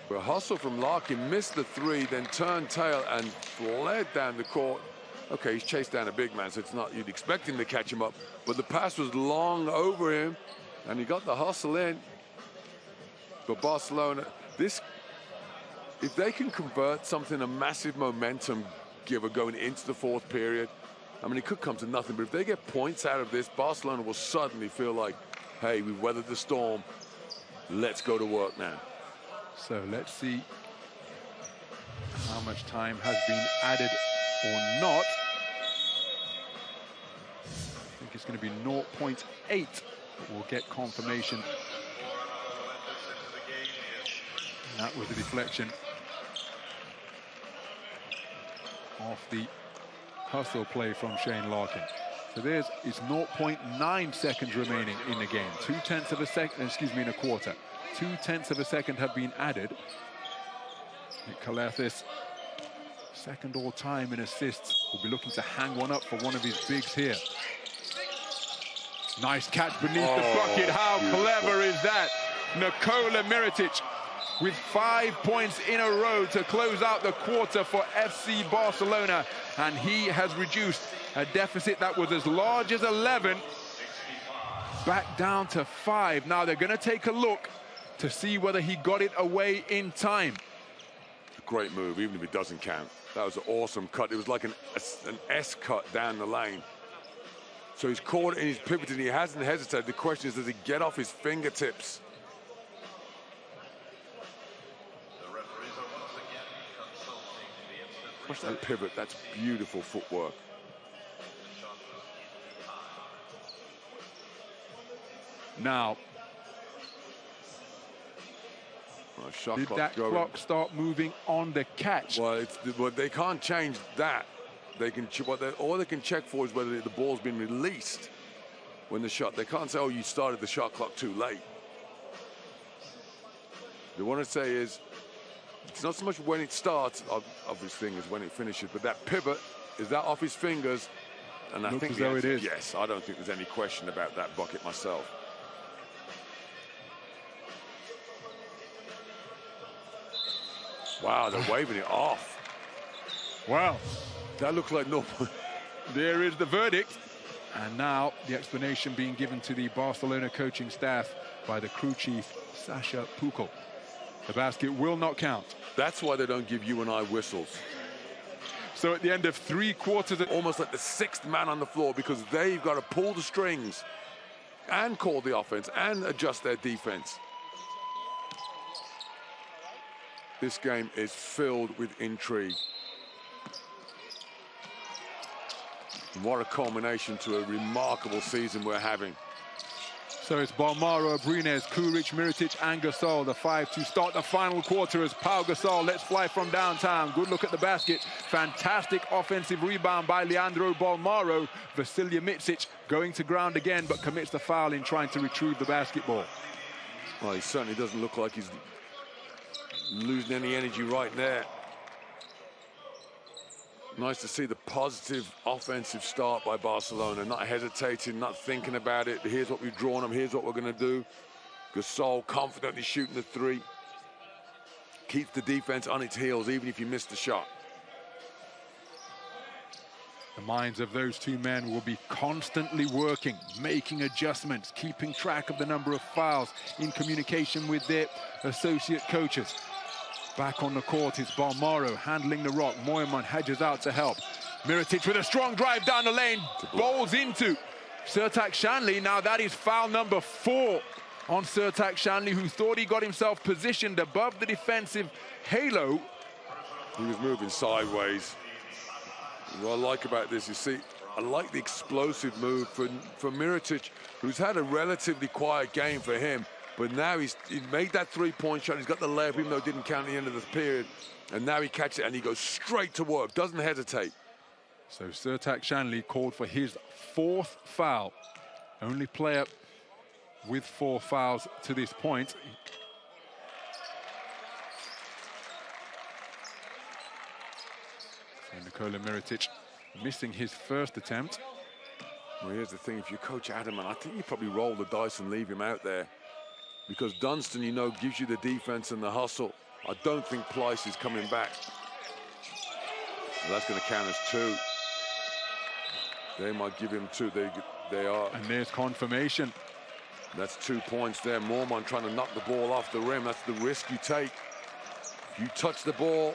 A hustle from Larkin, missed the 3, then turned tail and fled down the court. Okay, he's chased down a big man, so it's not, you'd expect him to catch him up, but the pass was long over him, and he got the hustle in. But Barcelona, if they can convert something, a massive momentum giver going into the 4th period, I mean, it could come to nothing, but if they get points out of this, Barcelona will suddenly feel like, hey, we've weathered the storm, let's go to work now. So let's see how much time has been added or not. I think it's going to be 0.8, but we'll get confirmation. And that was a deflection off the hustle play from Shane Larkin. So there's 0.9 seconds remaining in the game. 0.2 of a second, excuse me, in a quarter. 0.2 of a second have been added. Kalathis, second all-time in assists, will be looking to hang one up for one of his bigs here. Nice catch beneath the bucket. How clever is that? Nikola Mirotic with 5 points in a row to close out the quarter for FC Barcelona, and he has reduced a deficit that was as large as 11 back down to 5. Now they're going to take a look to see whether he got it away in time. Great move, even if it doesn't count. That was an awesome cut. It was like an S cut down the lane. So he's caught it and he's pivoted. He hasn't hesitated. The question is, does he get off his fingertips? Watch that pivot. That's beautiful footwork. Now, did that clock start moving on the catch? Well, they can't change that. They can all they can check for is whether the ball's been released when the shot. They can't say, "Oh, you started the shot clock too late." They want to say is, it's not so much when it starts of his fingers, when it finishes, but that pivot, is that off his fingers? And I think it is. Yes, I don't think there's any question about that bucket myself. Wow, they're waving it off. Wow. That looks like normal. There is the verdict. And now the explanation being given to the Barcelona coaching staff by the crew chief, Sasha Pukel. The basket will not count. That's why they don't give you and I whistles. So at the end of 3 quarters, almost like the 6th man on the floor, because they've got to pull the strings and call the offense and adjust their defense. This game is filled with intrigue. And what a culmination to a remarkable season we're having. So it's Balmaro, Abrines, Kuric, Mirotic, and Gasol, the 5 to start the final quarter as Pau Gasol lets fly from downtown. Good look at the basket. Fantastic offensive rebound by Leandro Balmaro. Vasilije Micic going to ground again, but commits the foul in trying to retrieve the basketball. Well, he certainly doesn't look like he's losing any energy right there. Nice to see the positive offensive start by Barcelona, not hesitating, not thinking about it. Here's what we've drawn them, here's what we're going to do. Gasol confidently shooting the 3. Keeps the defense on its heels, even if you miss the shot. The minds of those 2 men will be constantly working, making adjustments, keeping track of the number of fouls, in communication with their associate coaches. Back on the court is Balmaro handling the rock. Moerman hedges out to help. Mirotic with a strong drive down the lane, bowls into Sertac Sanli. Now that is foul number 4 on Sertac Sanli, who thought he got himself positioned above the defensive halo. He was moving sideways. What I like about this, you see, I like the explosive move for Mirotic, who's had a relatively quiet game for him. But now he's made that three-point shot. He's got the layup, even though it didn't count at the end of the period. And now he catches it, and he goes straight to work, doesn't hesitate. So Sertac Sanli called for his 4th foul. Only player with 4 fouls to this point. So Nikola Mirotic missing his first attempt. Well, here's the thing, if you're Coach Ataman, I think you probably roll the dice and leave him out there. Because Dunstan, you know, gives you the defense and the hustle. I don't think Pleiss is coming back. Well, that's going to count as 2. They might give him 2. They are. And there's confirmation. That's 2 points there. Mormon trying to knock the ball off the rim. That's the risk you take. If you touch the ball,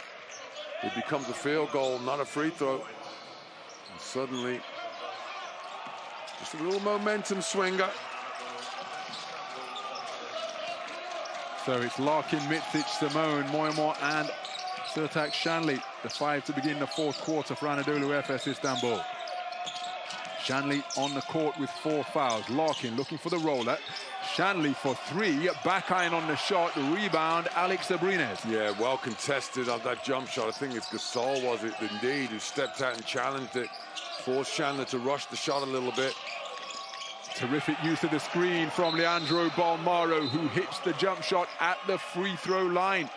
it becomes a field goal, not a free throw. And suddenly, just a little momentum swinger. So it's Larkin, Micic, Simone, Moimor and Sertac Sanli, the 5 to begin the 4th quarter for Anadolu Efes Istanbul. Sanli on the court with 4 fouls. Larkin looking for the roller. Sanli for 3, back iron on the shot, rebound, Alex Abrines. Yeah, well contested on that jump shot. I think it's Gasol, was it indeed, who stepped out and challenged it. Forced Chandler to rush the shot a little bit. Terrific use of the screen from Leandro Bolmaro, who hits the jump shot at the free throw line.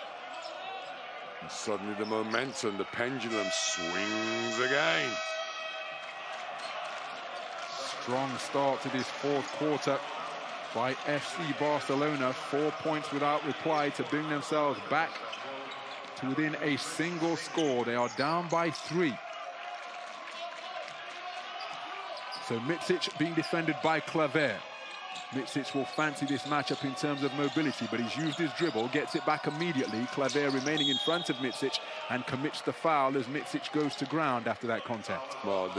And suddenly the momentum, the pendulum swings again. Strong start to this 4th quarter by FC Barcelona. 4 points without reply to bring themselves back to within a single score. They are down by 3. So Micic being defended by Claver. Micic will fancy this matchup in terms of mobility, but he's used his dribble, gets it back immediately. Claver remaining in front of Micic and commits the foul as Micic goes to ground after that contact. Well,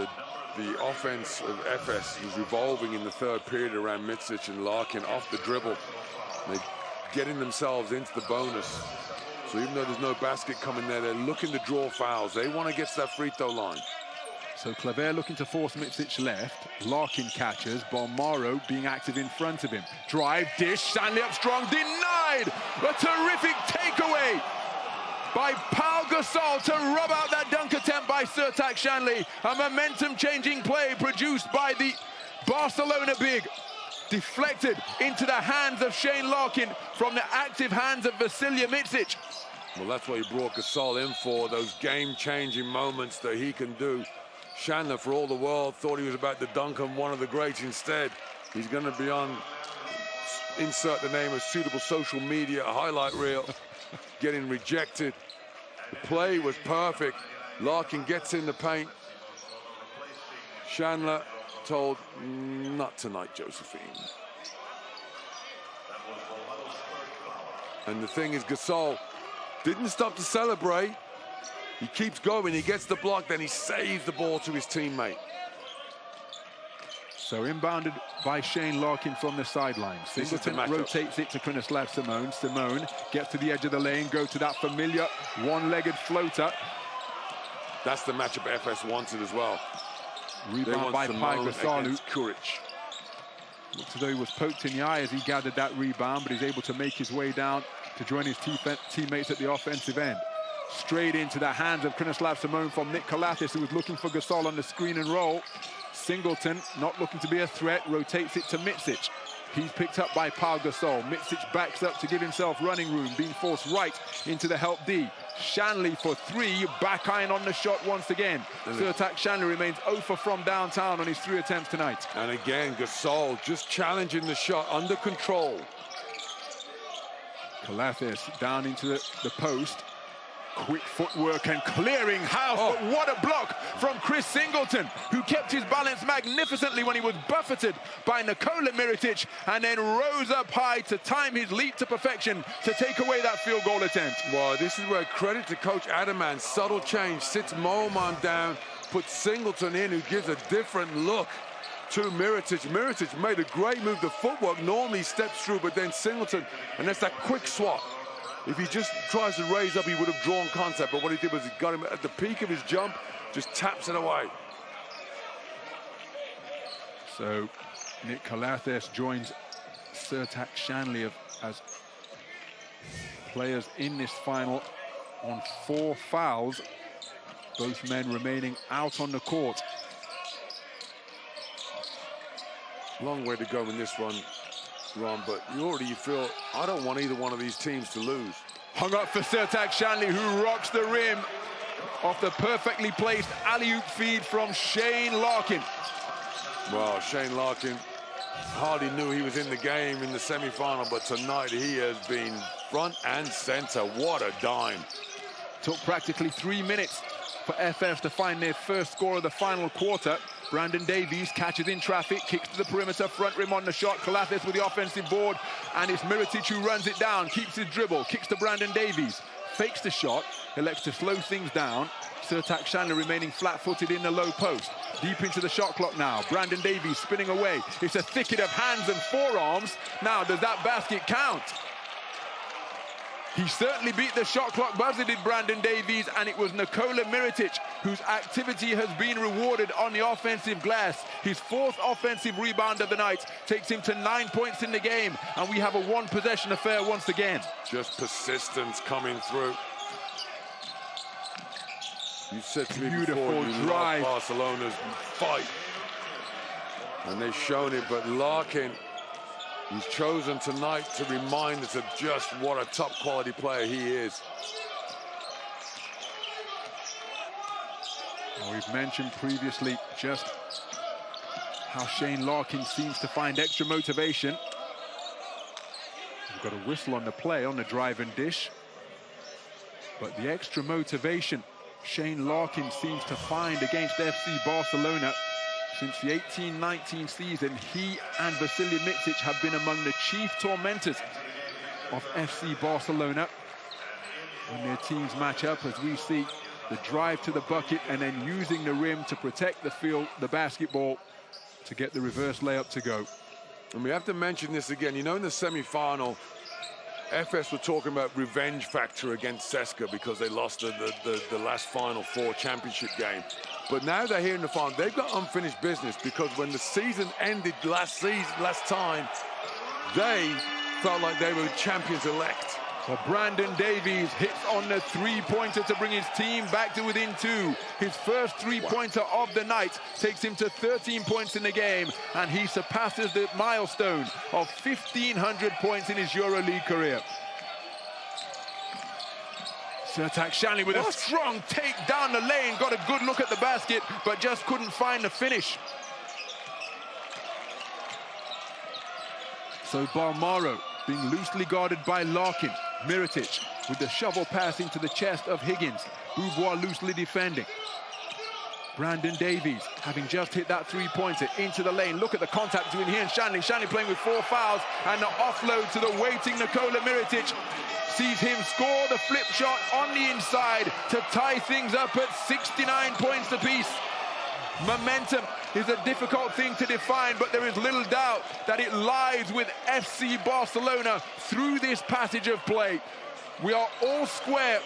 the offense of Efes is revolving in the 3rd period around Micic and Larkin off the dribble. They're getting themselves into the bonus. So even though there's no basket coming there, they're looking to draw fouls. They want to get to that free throw line. So Claver looking to force Micic left. Larkin catches. Bolmaro being active in front of him. Drive, dish, Sanli up strong, denied! A terrific takeaway by Pau Gasol to rub out that dunk attempt by Sertac Sanli. A momentum-changing play produced by the Barcelona big. Deflected into the hands of Shane Larkin from the active hands of Vasilije Micic. Well, that's what he brought Gasol in for, those game-changing moments that he can do. Chandler, for all the world, thought he was about to dunk on one of the greats. Instead, he's going to be on, insert the name of suitable social media highlight reel, getting rejected. The play was perfect. Larkin gets in the paint. Chandler told, not tonight, Josephine. And the thing is, Gasol didn't stop to celebrate. He keeps going, he gets the block, then he saves the ball to his teammate. So inbounded by Shane Larkin from the sideline. Singleton rotates it to Krinislav Simone. Simone gets to the edge of the lane, go to that familiar one-legged floater. That's the matchup FS wanted as well. Rebound by Kyle Kuric. Looks as though he was poked in the eye as he gathered that rebound, but he's able to make his way down to join his teammates at the offensive end. Straight into the hands of Krinislav Simone from Nick Kalathis, who was looking for Gasol on the screen and roll. Singleton, not looking to be a threat, rotates it to Micic. He's picked up by Pau Gasol. Micic backs up to give himself running room, being forced right into the help D. Sanli for 3, back iron on the shot once again. Sertac Sanli remains 0 for from downtown on his 3 attempts tonight. And again, Gasol just challenging the shot, under control. Kalathis down into the post. Quick footwork and clearing house, but what a block from Chris Singleton, who kept his balance magnificently when he was buffeted by Nikola Mirotic and then rose up high to time his leap to perfection to take away that field goal attempt. Well, this is where credit to Coach Ataman. Subtle change, sits Moman down, puts Singleton in, who gives a different look to Mirotic. Mirotic made a great move. The footwork normally steps through, but then Singleton, and that's that quick swap. If he just tries to raise up, he would have drawn contact, but what he did was he got him at the peak of his jump, just taps it away. So Nick Lanxess joins Sertac Sanli as players in this final on 4 fouls. Both men remaining out on the court. Long way to go in this one, Ron, but you feel, I don't want either one of these teams to lose. Hung up for Sertac Sanli, who rocks the rim off the perfectly placed alley-oop feed from Shane Larkin. Well, Shane Larkin hardly knew he was in the game in the semi-final, but tonight he has been front and center. What a dime. Took practically 3 minutes for FS to find their first score of the final quarter. Brandon Davies catches in traffic, kicks to the perimeter, front rim on the shot. Lanxess with the offensive board, and it's Mirotic who runs it down, keeps his dribble, kicks to Brandon Davies, fakes the shot, elects to slow things down. Sertac Sanli remaining flat-footed in the low post. Deep into the shot clock now. Brandon Davies spinning away. It's a thicket of hands and forearms. Now, does that basket count? He certainly beat the shot clock buzzer, did Brandon Davies, and it was Nikola Mirotic whose activity has been rewarded on the offensive glass. His 4th offensive rebound of the night takes him to 9 points in the game, and we have a 1-possession affair once again. Just persistence coming through. You said to me before, you love Barcelona's fight. And they've shown it, but Larkin, he's chosen tonight to remind us of just what a top quality player he is. Well, we've mentioned previously just how Shane Larkin seems to find extra motivation. We've got a whistle on the play on the drive and dish. But the extra motivation Shane Larkin seems to find against FC Barcelona. Since the 18-19 season, he and Vasilije Micic have been among the chief tormentors of FC Barcelona. When their teams match up, as we see the drive to the bucket and then using the rim to protect the basketball to get the reverse layup to go. And we have to mention this again. You know, in the semi-final, FS were talking about revenge factor against CSKA because they lost the last Final Four championship game. But now they're here in the final. They've got unfinished business because when the season ended last time, they felt like they were champions-elect. Well, Brandon Davies hits on the 3-pointer to bring his team back to within 2. His first 3-pointer of the night takes him to 13 points in the game, and he surpasses the milestone of 1,500 points in his EuroLeague career. Sertac Sanli with a strong take down the lane, got a good look at the basket, but just couldn't find the finish. So Balmaro being loosely guarded by Larkin. Mirotic with the shovel pass into the chest of Higgins. Beauvoir loosely defending. Brandon Davies having just hit that 3-pointer into the lane. Look at the contact between he and Sanli. Sanli playing with 4 fouls, and the offload to the waiting Nikola Mirotic. Sees him score the flip shot on the inside to tie things up at 69 points apiece. Momentum is a difficult thing to define, but there is little doubt that it lies with FC Barcelona through this passage of play. We are all square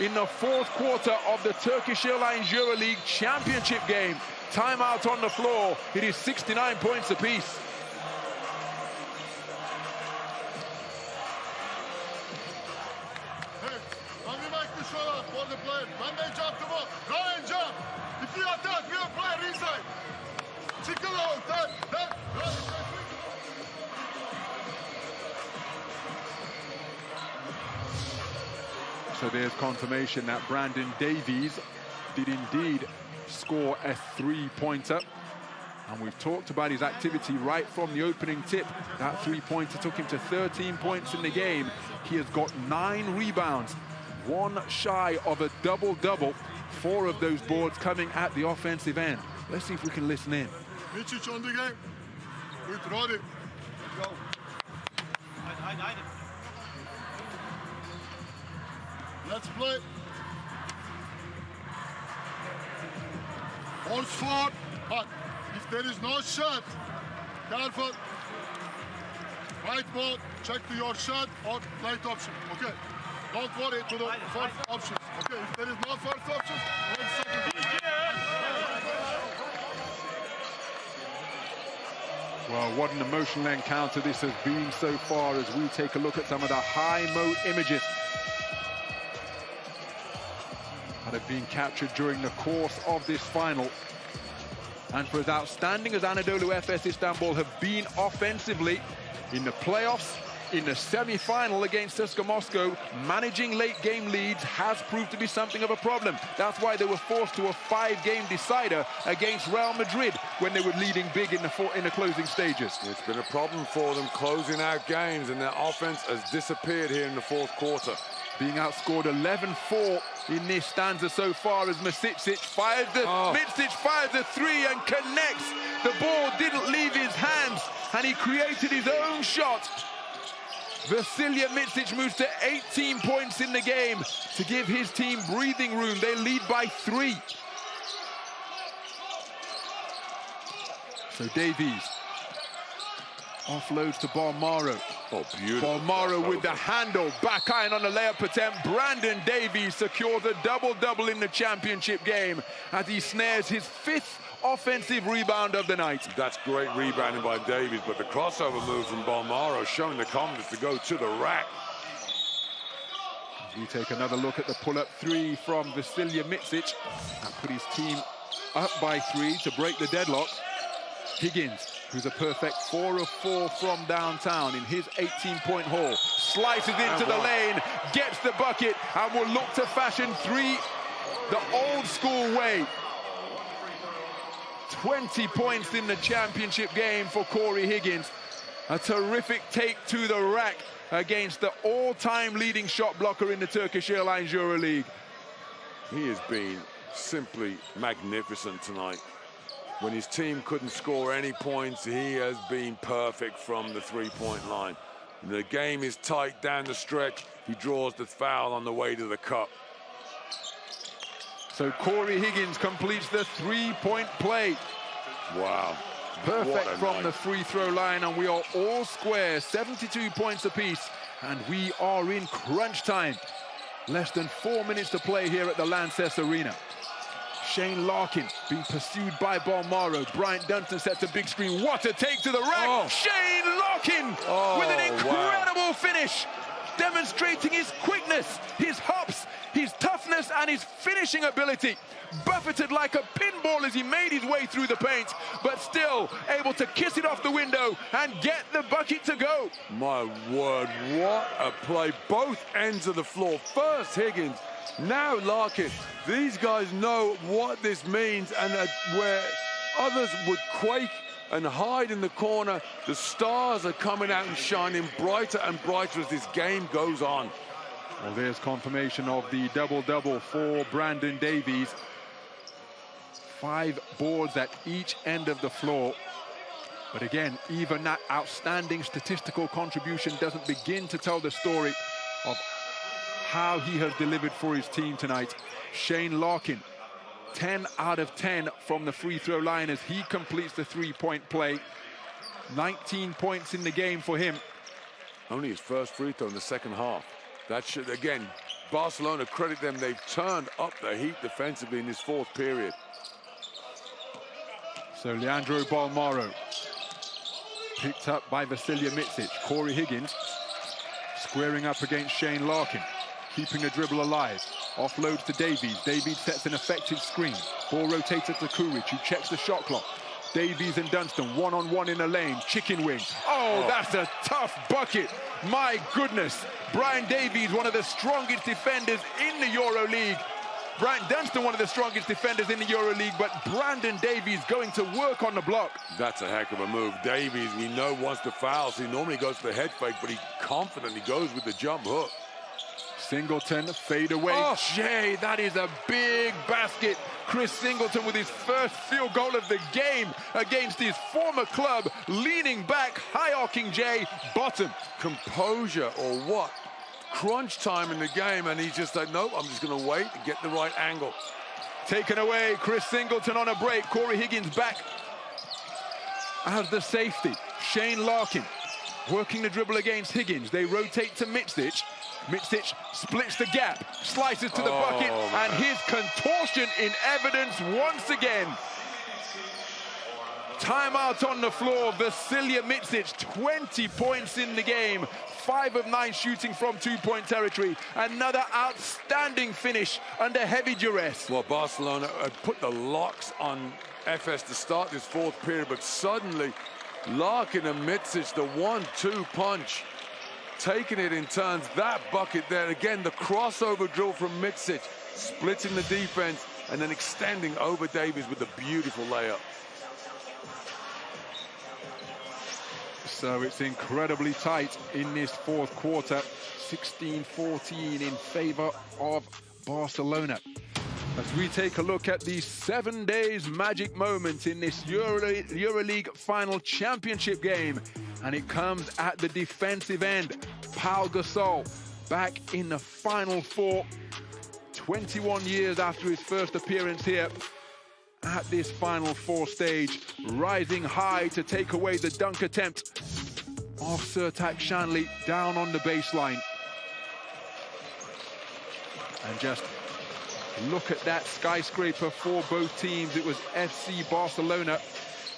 in the 4th quarter of the Turkish Airlines EuroLeague championship game. Timeout on the floor. It is 69 points apiece. For the player. When they jump the ball, go and jump. If you attack, we will play inside. Chicken out, that. So there's confirmation that Brandon Davies did indeed score a 3-pointer. And we've talked about his activity right from the opening tip. That 3-pointer took him to 13 points in the game. He has got 9 rebounds. 1 shy of a double-double. 4 of those boards coming at the offensive end. Let's see if we can listen in. Micic on the game. With Roddy. Go. Let's play. Force 4. But if there is no shot, careful. Right ball, check to your shot or right option. Okay. Don't worry to the first options. Okay, if there is no first option, let's second. Well, what an emotional encounter this has been so far as we take a look at some of the high-mo images that have been captured during the course of this final. And for as outstanding as Anadolu Efes Istanbul have been offensively in the playoffs, in the semi-final against CSKA Moscow, managing late-game leads has proved to be something of a problem. That's why they were forced to a 5-game decider against Real Madrid when they were leading big in the closing stages. It's been a problem for them closing out games, and their offense has disappeared here in the fourth quarter. Being outscored 11-4 in this stanza so far as Micic fires the three and connects. The ball didn't leave his hands, and he created his own shot. Vasilije Micic moves to 18 points in the game to give his team breathing room. They lead by 3. So Davies offloads to Bolmaro. Oh, beautiful. Bolmaro with the handle, back iron on the layup attempt. Brandon Davies secures a double-double in the championship game as he snares his 5th offensive rebound of the night. That's great rebounding by Davies, but the crossover move from Bolmaro showing the confidence to go to the rack. We take another look at the pull-up 3 from Vasilije Micic and put his team up by 3 to break the deadlock. Higgins, who's a perfect 4 of 4 from downtown in his 18-point haul, slices into the lane, gets the bucket, and will look to fashion 3 the old-school way. 20 points in the championship game for Cory Higgins. A terrific take to the rack against the all-time leading shot blocker in the Turkish Airlines EuroLeague. He has been simply magnificent tonight. When his team couldn't score any points, he has been perfect from the three-point line. When the game is tight down the stretch, he draws the foul on the way to the cup. So Cory Higgins completes the 3-point play. Wow. Perfect from the free throw line, and we are all square, 72 points apiece, and we are in crunch time. Less than 4 minutes to play here at the Lanxess Arena. Shane Larkin being pursued by Bolmaro. Bryant Dunstan sets a big screen. What a take to the rack! Shane Larkin with an incredible finish, demonstrating his quickness, his hops, his toughness, and his finishing ability. Buffeted like a pinball as he made his way through the paint, but still able to kiss it off the window and get the bucket to go. My word, what a play. Both ends of the floor. First Higgins, now Larkin. These guys know what this means, and where others would quake and hide in the corner, the stars are coming out and shining brighter and brighter as this game goes on. Well, there's confirmation of the double-double for Brandon Davies. 5 boards at each end of the floor. But again, even that outstanding statistical contribution doesn't begin to tell the story of how he has delivered for his team tonight. Shane Larkin, 10 out of 10 from the free throw line as he completes the 3-point play. 19 points in the game for him. Only his first free throw in the second half. That should, again, Barcelona, credit them, they've turned up the heat defensively in this fourth period. So Leandro Bolmaro picked up by Vasilije Micic. Cory Higgins squaring up against Shane Larkin, keeping the dribble alive. Offloads to Davies. Davies sets an effective screen. Ball rotated to Kuric, who checks the shot clock. Davies and Dunstan, one-on-one in the lane, chicken wing. Oh, that's a tough bucket. My goodness. Brian Davies, one of the strongest defenders in the EuroLeague. Brian Dunstan, one of the strongest defenders in the EuroLeague, but Brandon Davies going to work on the block. That's a heck of a move. Davies, we know, wants to foul, so he normally goes for the head fake, but he confidently goes with the jump hook. Singleton, fade away. Jay, that is a big basket. Chris Singleton with his first field goal of the game against his former club, leaning back, high-arcing Jay, bottom. Composure or what? Crunch time in the game, and he's just like, nope, I'm just going to wait and get the right angle. Taken away, Chris Singleton on a break. Cory Higgins back as the safety. Shane Larkin working the dribble against Higgins. They rotate to Micic. Micic splits the gap, slices to the bucket, and his contortion in evidence once again. Timeout on the floor. Vasilije Micic, 20 points in the game. 5 of 9 shooting from two-point territory. Another outstanding finish under heavy duress. Well, Barcelona had put the locks on Efes to start this fourth period, but suddenly Larkin and Micic, the 1-2 punch, taking it in turns. That bucket there, again, the crossover drill from Micic, splitting the defense and then extending over Davies with a beautiful layup. So it's incredibly tight in this fourth quarter. 16-14 in favor of Barcelona. As we take a look at the 7 days magic moment in this EuroLeague final championship game. And it comes at the defensive end. Pau Gasol back in the Final Four. 21 years after his first appearance here at this Final Four stage, rising high to take away the dunk attempt of Sertac Sanli down on the baseline. And just look at that skyscraper for both teams. It was FC Barcelona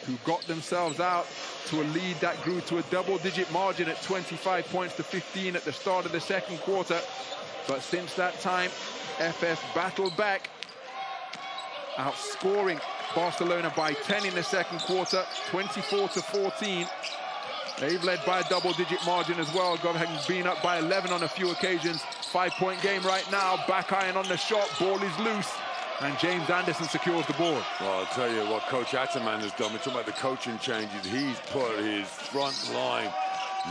who got themselves out to a lead that grew to a double-digit margin at 25 points to 15 at the start of the second quarter. But since that time, Efes battled back, outscoring Barcelona by 10 in the second quarter, 24-14. They've led by a double-digit margin as well, having been up by 11 on a few occasions. 5-point game right now, back iron on the shot, ball is loose, and James Anderson secures the board. Well, I'll tell you what Coach Ataman has done. We're talking about the coaching changes. He's put his front line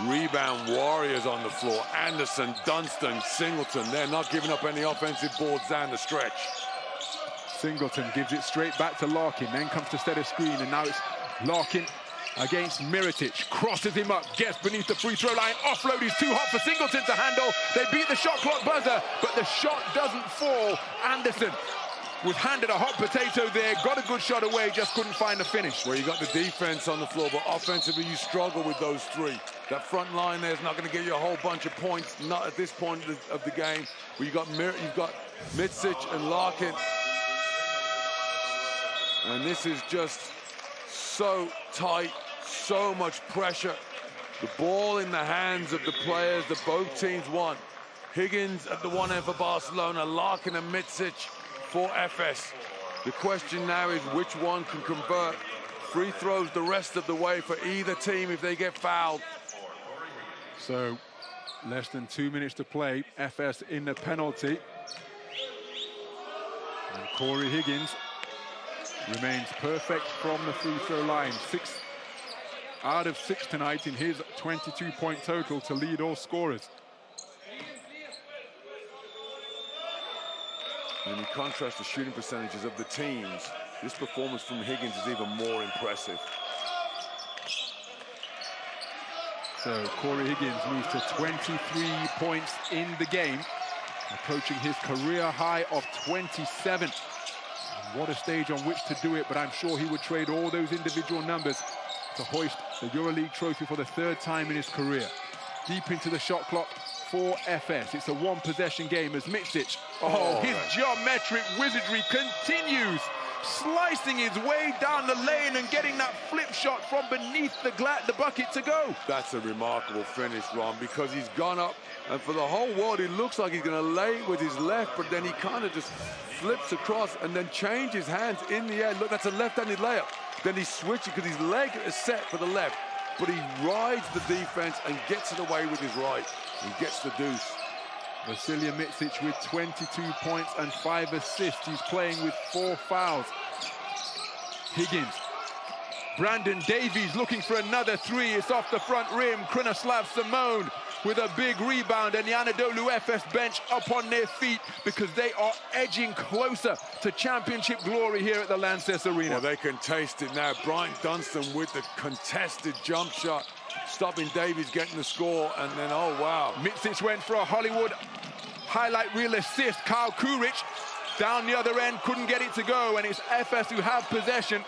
rebound warriors on the floor. Anderson, Dunstan, Singleton. They're not giving up any offensive boards down the stretch. Singleton gives it straight back to Larkin, then comes to set a screen, and now it's Larkin against Mirotic. Crosses him up, gets beneath the free throw line. Offload is too hot for Singleton to handle. They beat the shot clock buzzer, but the shot doesn't fall. Anderson was handed a hot potato there, got a good shot away, just couldn't find the finish. Well, you got the defense on the floor, but offensively you struggle with those three. That front line there is not going to give you a whole bunch of points, not at this point of the game. But you've got Micic and Larkin. And this is just so tight, so much pressure. The ball in the hands of the players that both teams want. Higgins at the one end for Barcelona, Larkin and Micic for Efes. The question now is which one can convert free throws the rest of the way for either team if they get fouled. So less than 2 minutes to play. Efes in the penalty. And Cory Higgins remains perfect from the free throw line. 6 out of 6 tonight in his 22-point total to lead all scorers. When you contrast the shooting percentages of the teams, this performance from Higgins is even more impressive. So Cory Higgins moves to 23 points in the game, approaching his career high of 27. And what a stage on which to do it, but I'm sure he would trade all those individual numbers to hoist the EuroLeague trophy for the 3rd time in his career. Deep into the shot clock for Efes. It's a one-possession game as Micic, his geometric wizardry continues, slicing his way down the lane and getting that flip shot from beneath the bucket to go. That's a remarkable finish, Ron, because he's gone up, and for the whole world, it looks like he's going to lay with his left, but then he kind of just flips across and then changes hands in the air. Look, that's a left-handed layup. Then he switches because his leg is set for the left, but he rides the defense and gets it away with his right and gets the deuce. Vasilije Micic with 22 points and 5 assists. He's playing with 4 fouls. Higgins. Brandon Davies looking for another 3. It's off the front rim. Krinoslav Simone with a big rebound, and the Anadolu Efes bench up on their feet because they are edging closer to championship glory here at the Lanxess Arena. Well, they can taste it now. Brian Dunstan with the contested jump shot, stopping Davies getting the score, and then, oh, wow. Micic went for a Hollywood highlight reel assist. Kyle Kuric down the other end, couldn't get it to go, and it's Efes who have possession.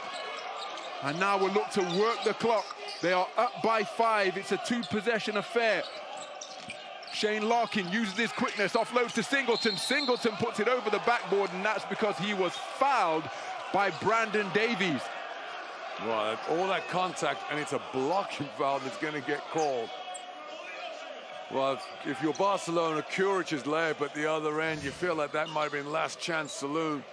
And now we'll look to work the clock. They are up by 5. It's a 2-possession affair. Shane Larkin uses his quickness, offloads to Singleton. Singleton puts it over the backboard, and that's because he was fouled by Brandon Davies. Right, all that contact, and it's a blocking foul that's going to get called. Well, if you're Barcelona, Kuric's layup at the other end, you feel like that might have been last chance saloon.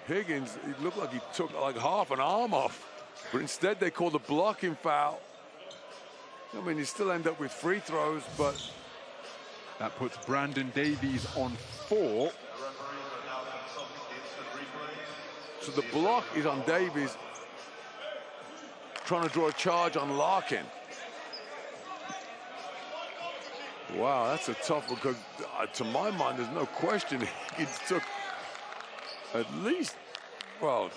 Higgins, it looked like he took like half an arm off, but instead they called a blocking foul. I mean, you still end up with free throws, but... That puts Brandon Davies on 4. So the block is on Davies, trying to draw a charge on Larkin. Wow, that's a tough one, because to my mind, there's no question Higgins took at least, well,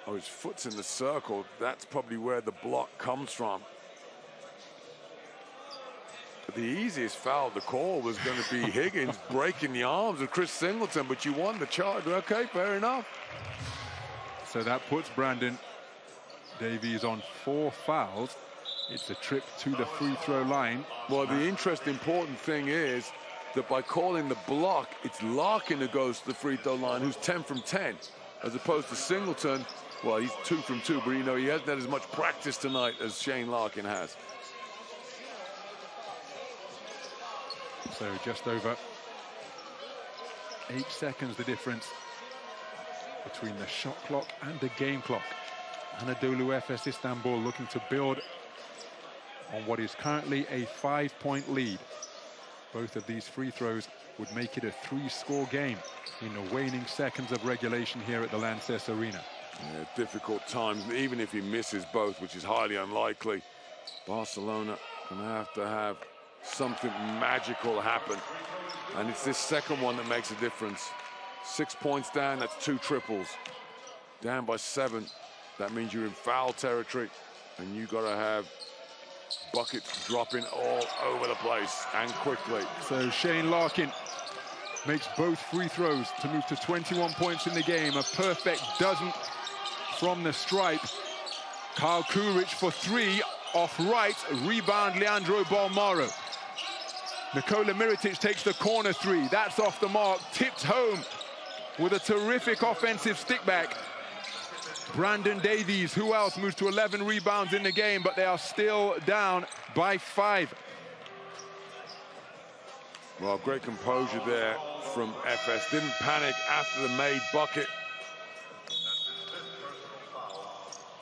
oh, his foot's in the circle. That's probably where the block comes from. But the easiest foul to call was going to be Higgins breaking the arms of Chris Singleton, but you won the charge. Okay, fair enough. So that puts Brandon Davies on 4 fouls. It's a trip to the free throw line. Well, the interesting, important thing is that by calling the block, it's Larkin who goes to the free throw line, who's 10 from 10, as opposed to Singleton. Well, he's 2 from 2, but you know, he hasn't had as much practice tonight as Shane Larkin has. So just over 8 seconds the difference between the shot clock and the game clock. Anadolu Efes Istanbul looking to build on what is currently a 5-point lead. Both of these free throws would make it a 3-score game in the waning seconds of regulation here at the Lanxess Arena. Yeah, difficult times, even if he misses both, which is highly unlikely. Barcelona gonna have something magical happen. And it's this second one that makes a difference. 6 points down, that's 2 triples. Down by 7, that means you're in foul territory, and you gotta have buckets dropping all over the place and quickly. So Shane Larkin makes both free throws to move to 21 points in the game. A perfect dozen from the stripe. Kyle Kuric for 3 off right. Rebound Leandro Bolmaro. Nikola Mirotic takes the corner 3. That's off the mark. Tipped home with a terrific offensive stick back. Brandon Davies, who else, moves to 11 rebounds in the game, but they are still down by 5. Well, great composure there from Efes. Didn't panic after the made bucket.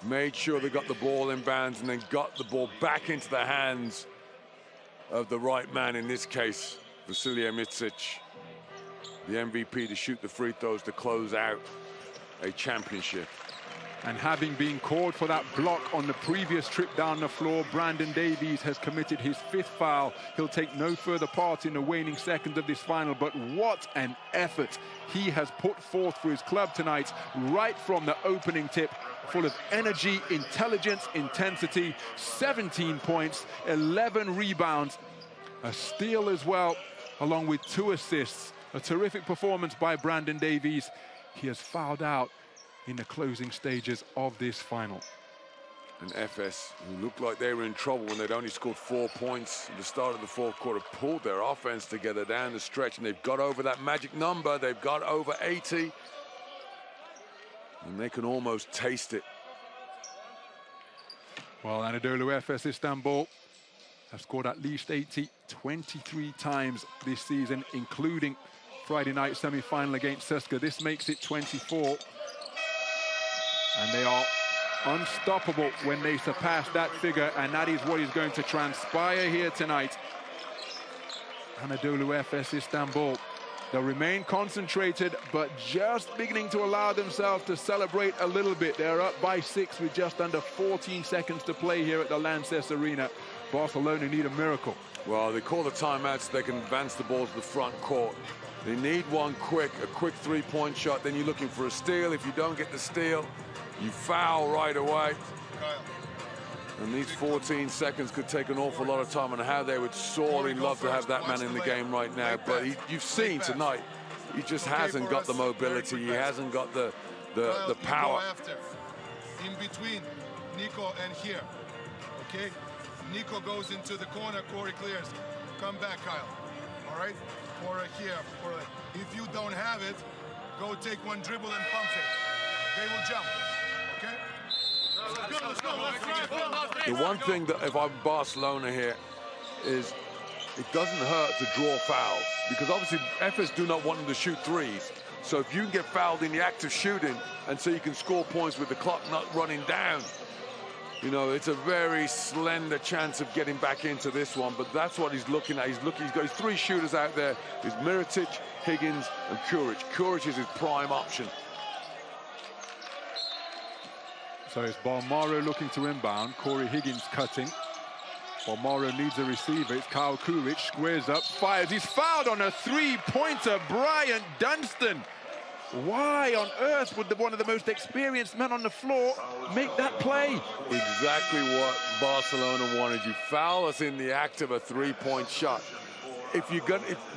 Made sure they got the ball in bounds and then got the ball back into the hands of the right man, in this case, Vasilije Micic, the MVP, to shoot the free throws to close out a championship. And having been called for that block on the previous trip down the floor, Brandon Davies has committed his 5th foul. He'll take no further part in the waning seconds of this final, but what an effort he has put forth for his club tonight, right from the opening tip, full of energy, intelligence, intensity. 17 points, 11 rebounds, a steal as well, along with 2 assists. A terrific performance by Brandon Davies. He has fouled out in the closing stages of this final. And Efes, who looked like they were in trouble when they'd only scored 4 points at the start of the 4th quarter, pulled their offense together down the stretch, and they've got over that magic number. They've got over 80, and they can almost taste it. Well, Anadolu Efes Istanbul have scored at least 80 23 times this season, including Friday night semi-final against CSKA. This makes it 24. And they are unstoppable when they surpass that figure, and that is what is going to transpire here tonight. Anadolu Efes Istanbul, they'll remain concentrated, but just beginning to allow themselves to celebrate a little bit. They're up by 6 with just under 14 seconds to play here at the Lanxess Arena. Barcelona need a miracle. Well, they call the timeout so they can advance the ball to the front court. They need one quick, a quick 3-point shot. Then you're looking for a steal. If you don't get the steal, you foul right away. And these 14 seconds could take an awful lot of time, and how they would sorely love to have that man in the game right now. But you've seen tonight, he just hasn't got the mobility. He hasn't got the power. In between Nico and here, okay? Nico goes into the corner, Cory clears. Come back, Kyle, all right? If you don't have it, go take one dribble and pump it. They will jump. Okay? Let's go. The one thing that if I'm Barcelona here is it doesn't hurt to draw fouls, because obviously Efes do not want them to shoot threes. So if you can get fouled in the act of shooting, and so you can score points with the clock not running down, you know, it's a very slender chance of getting back into this one. But that's what he's looking at. He's got his three shooters out there. It's Mirotic, Higgins, and Kuric. Kuric is his prime option. So it's Bolmaro looking to inbound. Cory Higgins cutting. Bolmaro needs a receiver. It's Kyle Kuric, squares up, fires. He's fouled on a three-pointer. Bryant Dunstan. Why on earth would one of the most experienced men on the floor make that play? Exactly what Barcelona wanted. You foul us in the act of a three-point shot.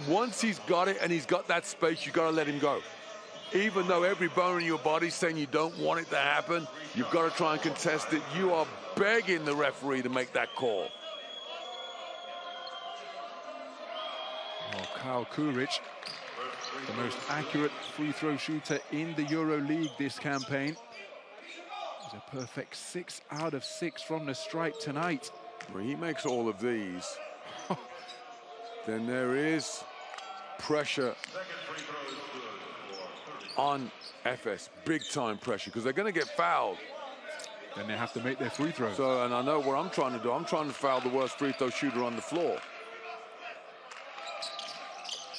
Once he's got it and he's got that space, you got to let him go. Even though every bone in your body's saying you don't want it to happen, you've got to try and contest it. You are begging the referee to make that call. Oh, Kyle Kuric, the most accurate free throw shooter in the EuroLeague this campaign. He's a perfect 6 out of 6 from the stripe tonight. When he makes all of these, then there is pressure on Efes, big time pressure, because they're going to get fouled. Then they have to make their free throws. So, and I know what I'm trying to do. I'm trying to foul the worst free throw shooter on the floor.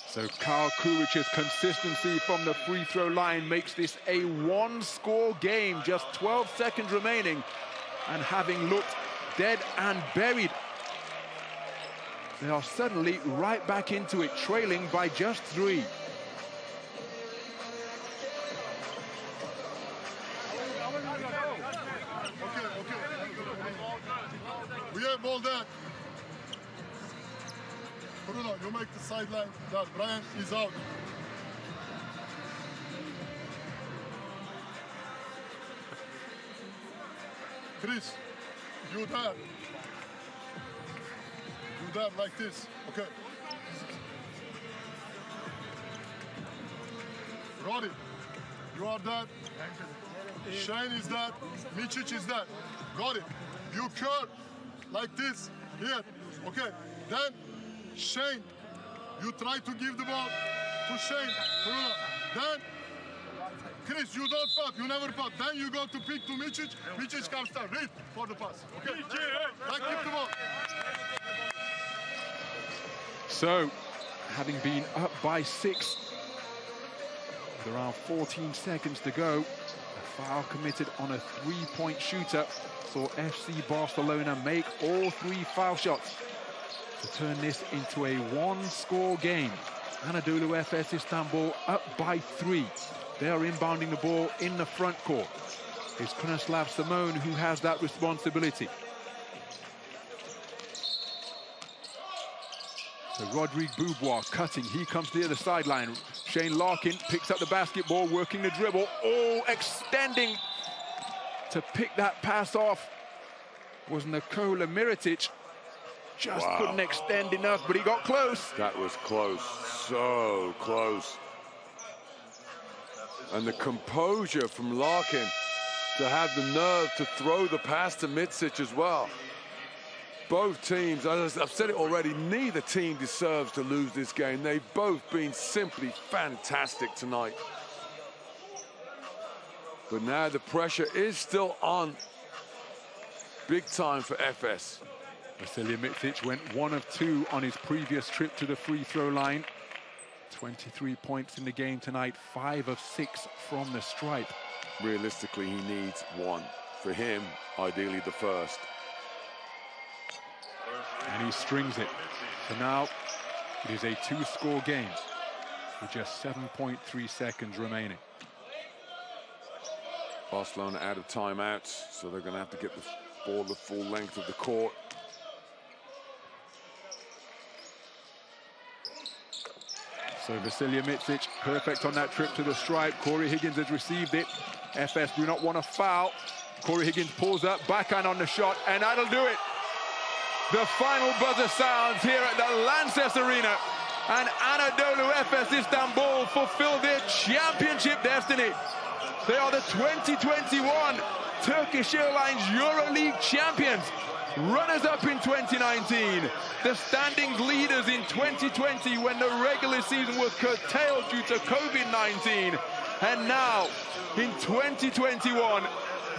So Kyle Kuric's consistency from the free throw line makes this a one-score game, just 12 seconds remaining, and having looked dead and buried, they are suddenly right back into it, trailing by just 3. We have ball there. Bruno, you make the sideline. That Brian is out. Chris, you there. You there like this. Okay. Roddy, you are that. Shane is that. Micic is that. Got it. You curl like this. Here. Okay. Then Shane, you try to give the ball to Shane. Then Chris, you don't pass. You never pass. Then you go to pick to Micic. Micic comes down. Read for the pass. Okay. Like keep the ball. So, having been up by 6, with around 14 seconds to go, a foul committed on a three-point shooter saw FC Barcelona make all 3 foul shots to turn this into a one-score game. Anadolu Efes Istanbul up by 3. They are inbounding the ball in the front court. It's Krunoslav Simone who has that responsibility. So Rodrigue Boubois cutting, he comes near the sideline. Shane Larkin picks up the basketball, working the dribble, extending to pick that pass off was Nikola Mirotic. Just couldn't extend enough, but he got close. That was close, so close. And the composure from Larkin to have the nerve to throw the pass to Micic as well. Both teams, as I've said it already, neither team deserves to lose this game. They've both been simply fantastic tonight. But now the pressure is still on. Big time for Efes. Vasilije Micic went 1 of 2 on his previous trip to the free throw line. 23 points in the game tonight, 5 of 6 from the stripe. Realistically, he needs 1. For him, ideally the first. And he strings it. So now it is a 2-score game with just 7.3 seconds remaining. Barcelona out of timeouts, so they're going to have to get the ball the full length of the court. So Vasilije Micic, perfect on that trip to the stripe. Cory Higgins has received it. Efes do not want to foul. Cory Higgins pulls up, backhand on the shot, and that'll do it. The final buzzer sounds here at the Lanxess Arena. and Anadolu Efes Istanbul fulfill their championship destiny. They are the 2021 Turkish Airlines EuroLeague champions, runners-up in 2019, the standings leaders in 2020 when the regular season was curtailed due to COVID-19, and now in 2021,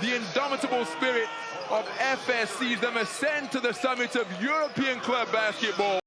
the indomitable spirit of Efes sees them ascend to the summit of European club basketball.